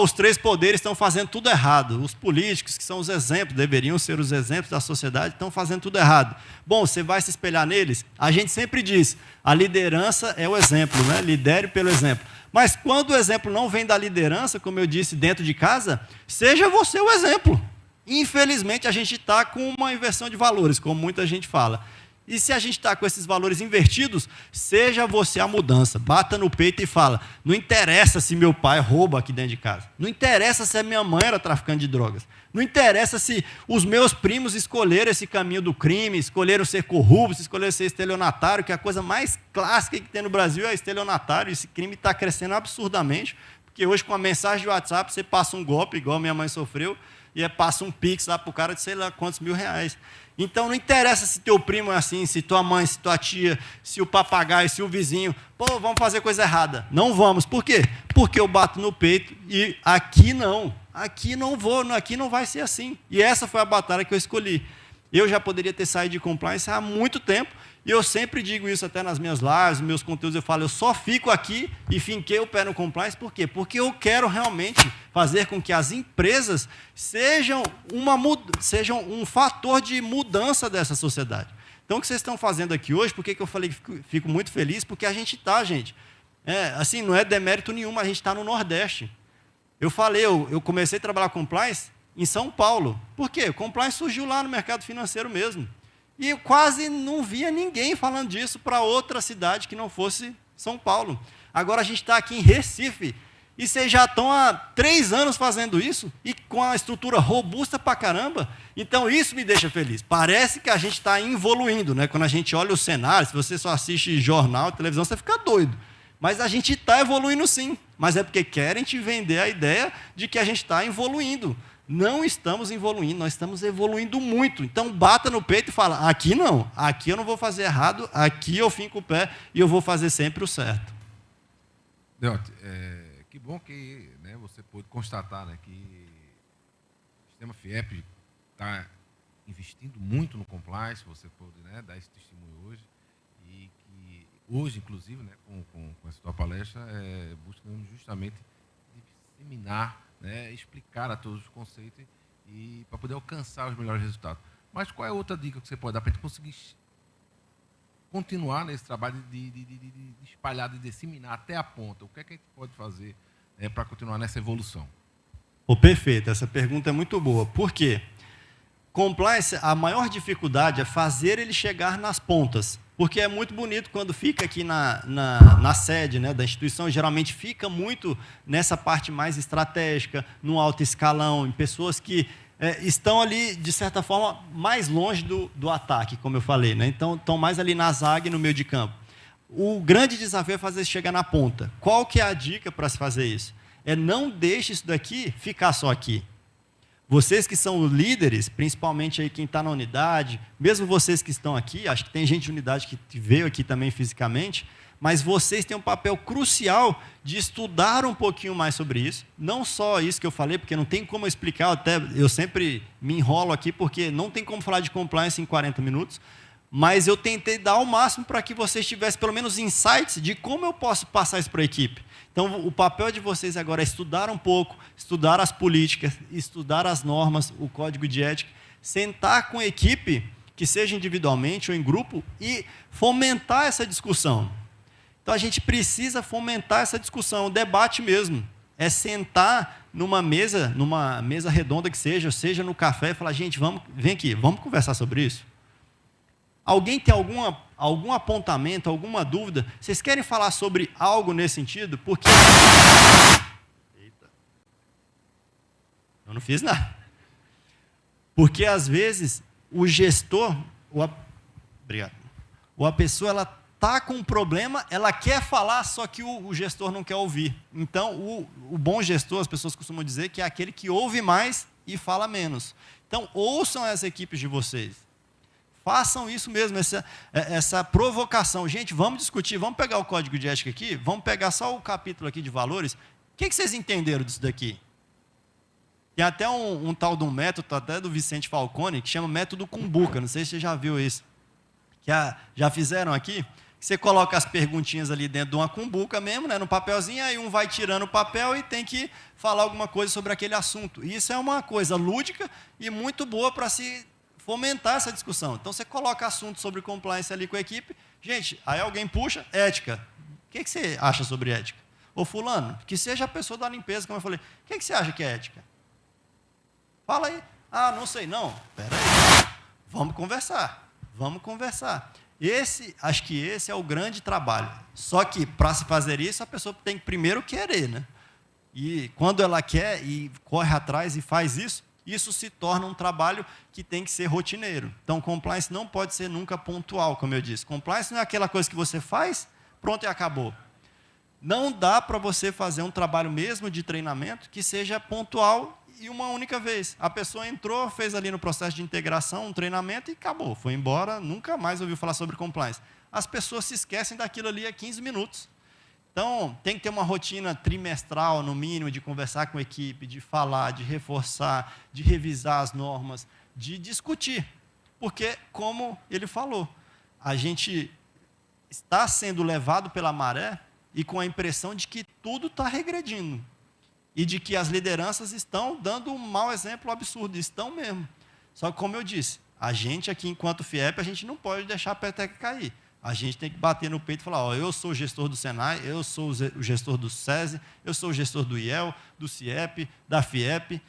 B: os três poderes estão fazendo tudo errado, os políticos, que são os exemplos, deveriam ser os exemplos da sociedade, estão fazendo tudo errado. Bom, você vai se espelhar neles? A gente sempre diz, a liderança é o exemplo, né? Lidere pelo exemplo. Mas quando o exemplo não vem da liderança, como eu disse, dentro de casa, seja você o exemplo. Infelizmente, a gente está com uma inversão de valores, como muita gente fala. E se a gente está com esses valores invertidos, seja você a mudança. Bata no peito e fala, não interessa se meu pai rouba aqui dentro de casa. Não interessa se a minha mãe era traficante de drogas. Não interessa se os meus primos escolheram esse caminho do crime, escolheram ser corruptos, escolheram ser estelionatário, que é a coisa mais clássica que tem no Brasil é estelionatário. Esse crime está crescendo absurdamente, porque hoje com a mensagem de WhatsApp você passa um golpe, igual minha mãe sofreu, e passa um pix lá para o cara de sei lá quantos R$1.000. Então não interessa se teu primo é assim, se tua mãe, se tua tia, se o papagaio, se o vizinho, pô, vamos fazer coisa errada. Não vamos. Por quê? Porque eu bato no peito e aqui não vou, aqui não vai ser assim. E essa foi a batalha que eu escolhi. Eu já poderia ter saído de compliance há muito tempo, e eu sempre digo isso até nas minhas lives, nos meus conteúdos, eu falo, eu só fico aqui e finquei o pé no compliance, por quê? Porque eu quero realmente fazer com que as empresas sejam um fator de mudança dessa sociedade. Então, o que vocês estão fazendo aqui hoje, por que eu falei que fico muito feliz? Porque a gente está, gente, assim, não é demérito nenhum, mas a gente está no Nordeste. Eu falei, eu comecei a trabalhar com compliance em São Paulo. Por quê? O compliance surgiu lá no mercado financeiro mesmo. E eu quase não via ninguém falando disso para outra cidade que não fosse São Paulo. Agora a gente está aqui em Recife. E vocês já estão há 3 anos fazendo isso, e com a estrutura robusta para caramba. Então isso me deixa feliz. Parece que a gente está evoluindo, né? Quando a gente olha o cenário, se você só assiste jornal, televisão, você fica doido. Mas a gente está evoluindo sim. Mas é porque querem te vender a ideia de que a gente está evoluindo. Não estamos evoluindo, nós estamos evoluindo muito. Então, bata no peito e fala, aqui não, aqui eu não vou fazer errado, aqui eu finco o pé e eu vou fazer sempre o certo.
D: Deote, que bom que você pôde constatar que o sistema FIEP está investindo muito no compliance, você pôde dar esse testemunho hoje, e que hoje, inclusive, com essa tua palestra, buscando justamente disseminar, explicar a todos os conceitos e para poder alcançar os melhores resultados. Mas qual é a outra dica que você pode dar para a gente conseguir continuar nesse trabalho de espalhar, de disseminar até a ponta? O que é que a gente pode fazer para continuar nessa evolução?
B: Perfeito, essa pergunta é muito boa. Por quê? Compliance, a maior dificuldade é fazer ele chegar nas pontas. Porque é muito bonito quando fica aqui na sede, né, da instituição, geralmente fica muito nessa parte mais estratégica, no alto escalão, em pessoas que estão ali, de certa forma, mais longe do ataque, como eu falei, né? Então, estão mais ali na zaga e no meio de campo. O grande desafio é fazer isso chegar na ponta. Qual que é a dica para se fazer isso? Não deixe isso daqui ficar só aqui. Vocês que são líderes, principalmente aí quem está na unidade, mesmo vocês que estão aqui, acho que tem gente de unidade que veio aqui também fisicamente, mas vocês têm um papel crucial de estudar um pouquinho mais sobre isso. Não só isso que eu falei, porque não tem como eu explicar, até eu sempre me enrolo aqui, porque não tem como falar de compliance em 40 minutos, mas eu tentei dar o máximo para que vocês tivessem pelo menos insights de como eu posso passar isso para a equipe. Então, o papel de vocês agora é estudar um pouco, estudar as políticas, estudar as normas, o código de ética, sentar com a equipe, que seja individualmente ou em grupo, e fomentar essa discussão. Então, a gente precisa fomentar essa discussão, o debate mesmo. É sentar numa mesa redonda que seja no café, e falar, gente, vem aqui, vamos conversar sobre isso? Alguém tem algum apontamento, alguma dúvida? Vocês querem falar sobre algo nesse sentido? Porque... Eita. Eu não fiz nada. Porque, às vezes, o gestor... Obrigado. Ou a pessoa, ela está com um problema, ela quer falar, só que o gestor não quer ouvir. Então, o bom gestor, as pessoas costumam dizer que é aquele que ouve mais e fala menos. Então, ouçam as equipes de vocês. Façam isso mesmo, essa provocação. Gente, vamos discutir, vamos pegar o código de ética aqui, vamos pegar só o capítulo aqui de valores. O que vocês entenderam disso daqui? Tem até um tal de um método, até do Vicente Falcone, que chama método Cumbuca. Não sei se você já viu isso. Já fizeram aqui? Você coloca as perguntinhas ali dentro de uma cumbuca mesmo, né, no papelzinho, aí um vai tirando o papel e tem que falar alguma coisa sobre aquele assunto. E isso é uma coisa lúdica e muito boa para se fomentar essa discussão. Então, você coloca assunto sobre compliance ali com a equipe. Gente, aí alguém puxa, ética. O que você acha sobre ética? Ô fulano, que seja a pessoa da limpeza, como eu falei. O que você acha que é ética? Fala aí. Ah, não sei, não. Espera aí. Vamos conversar. Vamos conversar. Acho que esse é o grande trabalho. Só que, para se fazer isso, a pessoa tem que primeiro querer, né? E quando ela quer e corre atrás e faz isso se torna um trabalho que tem que ser rotineiro. Então, compliance não pode ser nunca pontual, como eu disse. Compliance não é aquela coisa que você faz, pronto e acabou. Não dá para você fazer um trabalho mesmo de treinamento que seja pontual e uma única vez. A pessoa entrou, fez ali no processo de integração um treinamento e acabou. Foi embora, nunca mais ouviu falar sobre compliance. As pessoas se esquecem daquilo ali a 15 minutos. Então, tem que ter uma rotina trimestral, no mínimo, de conversar com a equipe, de falar, de reforçar, de revisar as normas, de discutir. Porque, como ele falou, a gente está sendo levado pela maré e com a impressão de que tudo está regredindo. E de que as lideranças estão dando um mau exemplo absurdo. Estão mesmo. Só que, como eu disse, a gente aqui, enquanto FIEP, a gente não pode deixar a peteca cair. A gente tem que bater no peito e falar, ó, eu sou o gestor do Senai, eu sou o gestor do SESI, eu sou o gestor do IEL, do CIEP, da FIEP,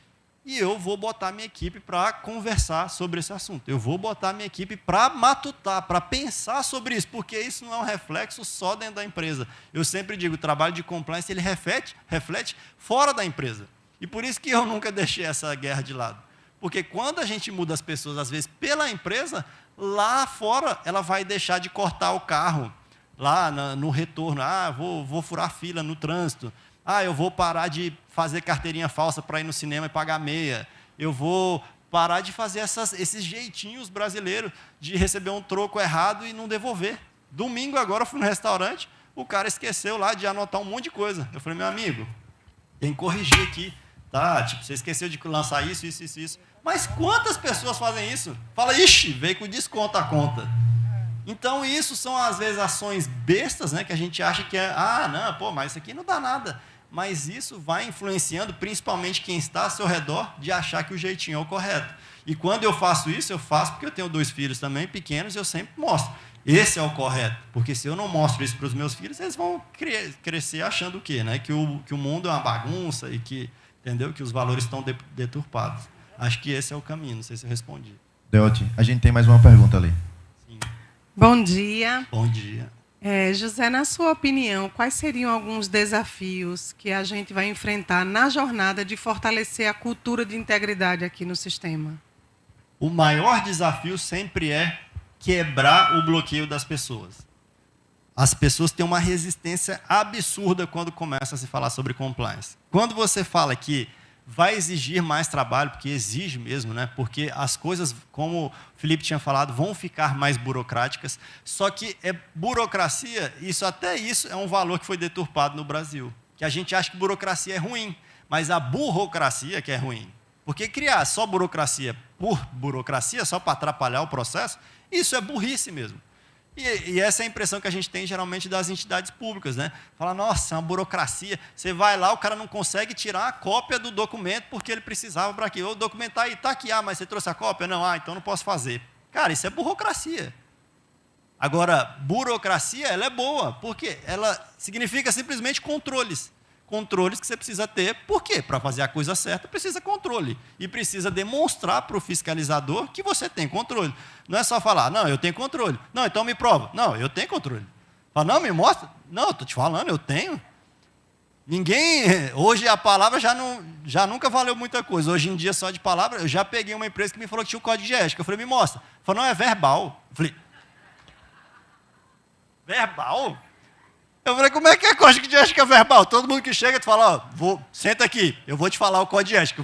B: e eu vou botar minha equipe para conversar sobre esse assunto. Eu vou botar minha equipe para matutar, para pensar sobre isso, porque isso não é um reflexo só dentro da empresa. Eu sempre digo, o trabalho de compliance, ele reflete fora da empresa. E por isso que eu nunca deixei essa guerra de lado. Porque quando a gente muda as pessoas, às vezes, pela empresa, lá fora, ela vai deixar de cortar o carro, lá no retorno. Ah, vou furar fila no trânsito. Ah, eu vou parar de fazer carteirinha falsa para ir no cinema e pagar meia. Eu vou parar de fazer esses jeitinhos brasileiros de receber um troco errado e não devolver. Domingo agora eu fui no restaurante, o cara esqueceu lá de anotar um monte de coisa. Eu falei, meu amigo, tem que corrigir aqui. Tá, tipo, você esqueceu de lançar isso. Mas quantas pessoas fazem isso? Fala, ixi, veio com desconto a conta. Então, isso são, às vezes, ações bestas, né, que a gente acha que mas isso aqui não dá nada. Mas isso vai influenciando, principalmente quem está ao seu redor, de achar que o jeitinho é o correto. E quando eu faço isso, eu faço porque eu tenho 2 filhos também, pequenos, e eu sempre mostro. Esse é o correto. Porque se eu não mostro isso para os meus filhos, eles vão crescer achando o quê? Né? Que o mundo é uma bagunça e que, entendeu? Que os valores estão deturpados. Acho que esse é o caminho, não sei se eu respondi.
A: Deote, a gente tem mais uma pergunta ali.
B: Sim.
E: Bom dia.
B: Bom dia.
E: José, na sua opinião, quais seriam alguns desafios que a gente vai enfrentar na jornada de fortalecer a cultura de integridade aqui no sistema?
B: O maior desafio sempre é quebrar o bloqueio das pessoas. As pessoas têm uma resistência absurda quando começa a se falar sobre compliance. Quando você fala que vai exigir mais trabalho, porque exige mesmo, né? Porque as coisas, como o Felipe tinha falado, vão ficar mais burocráticas. Só que burocracia, até isso é um valor que foi deturpado no Brasil. Que a gente acha que burocracia é ruim, mas a burocracia que é ruim. Porque criar só burocracia por burocracia, só para atrapalhar o processo, isso é burrice mesmo. E essa é a impressão que a gente tem geralmente das entidades públicas, né? Fala, nossa, é uma burocracia. Você vai lá, o cara não consegue tirar a cópia do documento porque ele precisava para aqui. O documento está aí, está aqui, mas você trouxe a cópia? Não, então não posso fazer. Cara, isso é burocracia. Agora, burocracia, ela é boa, porque ela significa simplesmente controles. Controles que você precisa ter. Por quê? Para fazer a coisa certa, precisa controle. E precisa demonstrar para o fiscalizador que você tem controle. Não é só falar, não, eu tenho controle. Não, então me prova. Não, eu tenho controle. Fala, não, me mostra. Não, estou te falando, eu tenho. Hoje a palavra já nunca valeu muita coisa. Hoje em dia, só de palavra, eu já peguei uma empresa que me falou que tinha o código de ética. Eu falei, me mostra. Falei, não, é verbal. Eu falei, verbal? Eu falei, como é que é código de ética verbal? Todo mundo que chega, tu fala, ó, senta aqui, eu vou te falar o código de ética.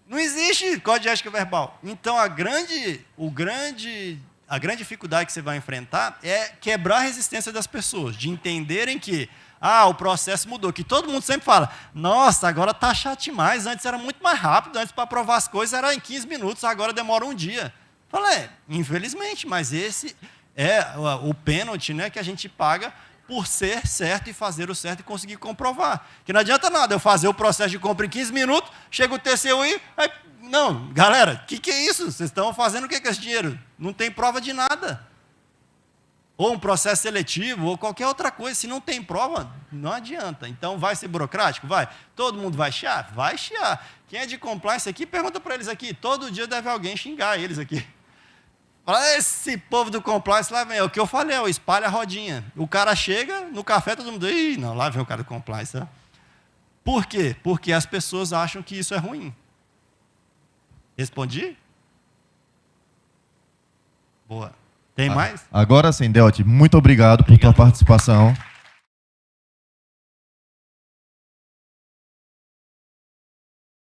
B: Não existe código de ética verbal. Então, a grande dificuldade que você vai enfrentar é quebrar a resistência das pessoas, de entenderem que, o processo mudou. Que todo mundo sempre fala, nossa, agora está chato demais, antes era muito mais rápido, antes para aprovar as coisas era em 15 minutos, agora demora um dia. Falei, infelizmente, mas esse é o pênalti, né, que a gente paga por ser certo e fazer o certo e conseguir comprovar. Que não adianta nada eu fazer o processo de compra em 15 minutos, chega o TCU aí não, galera, que é isso? Vocês estão fazendo o que com esse dinheiro? Não tem prova de nada. Ou um processo seletivo, ou qualquer outra coisa. Se não tem prova, não adianta. Então, vai ser burocrático? Vai. Todo mundo vai chiar? Vai chiar. Quem é de compliance aqui, pergunta para eles aqui. Todo dia deve alguém xingar eles aqui. Fala, esse povo do compliance, lá vem. É o que eu falei, espalha a rodinha. O cara chega no café, todo mundo... Ih, não, lá vem o cara do compliance. Né? Por quê? Porque as pessoas acham que isso é ruim. Respondi? Boa. Tem mais?
A: Agora sim, Delti, muito obrigado por tua participação.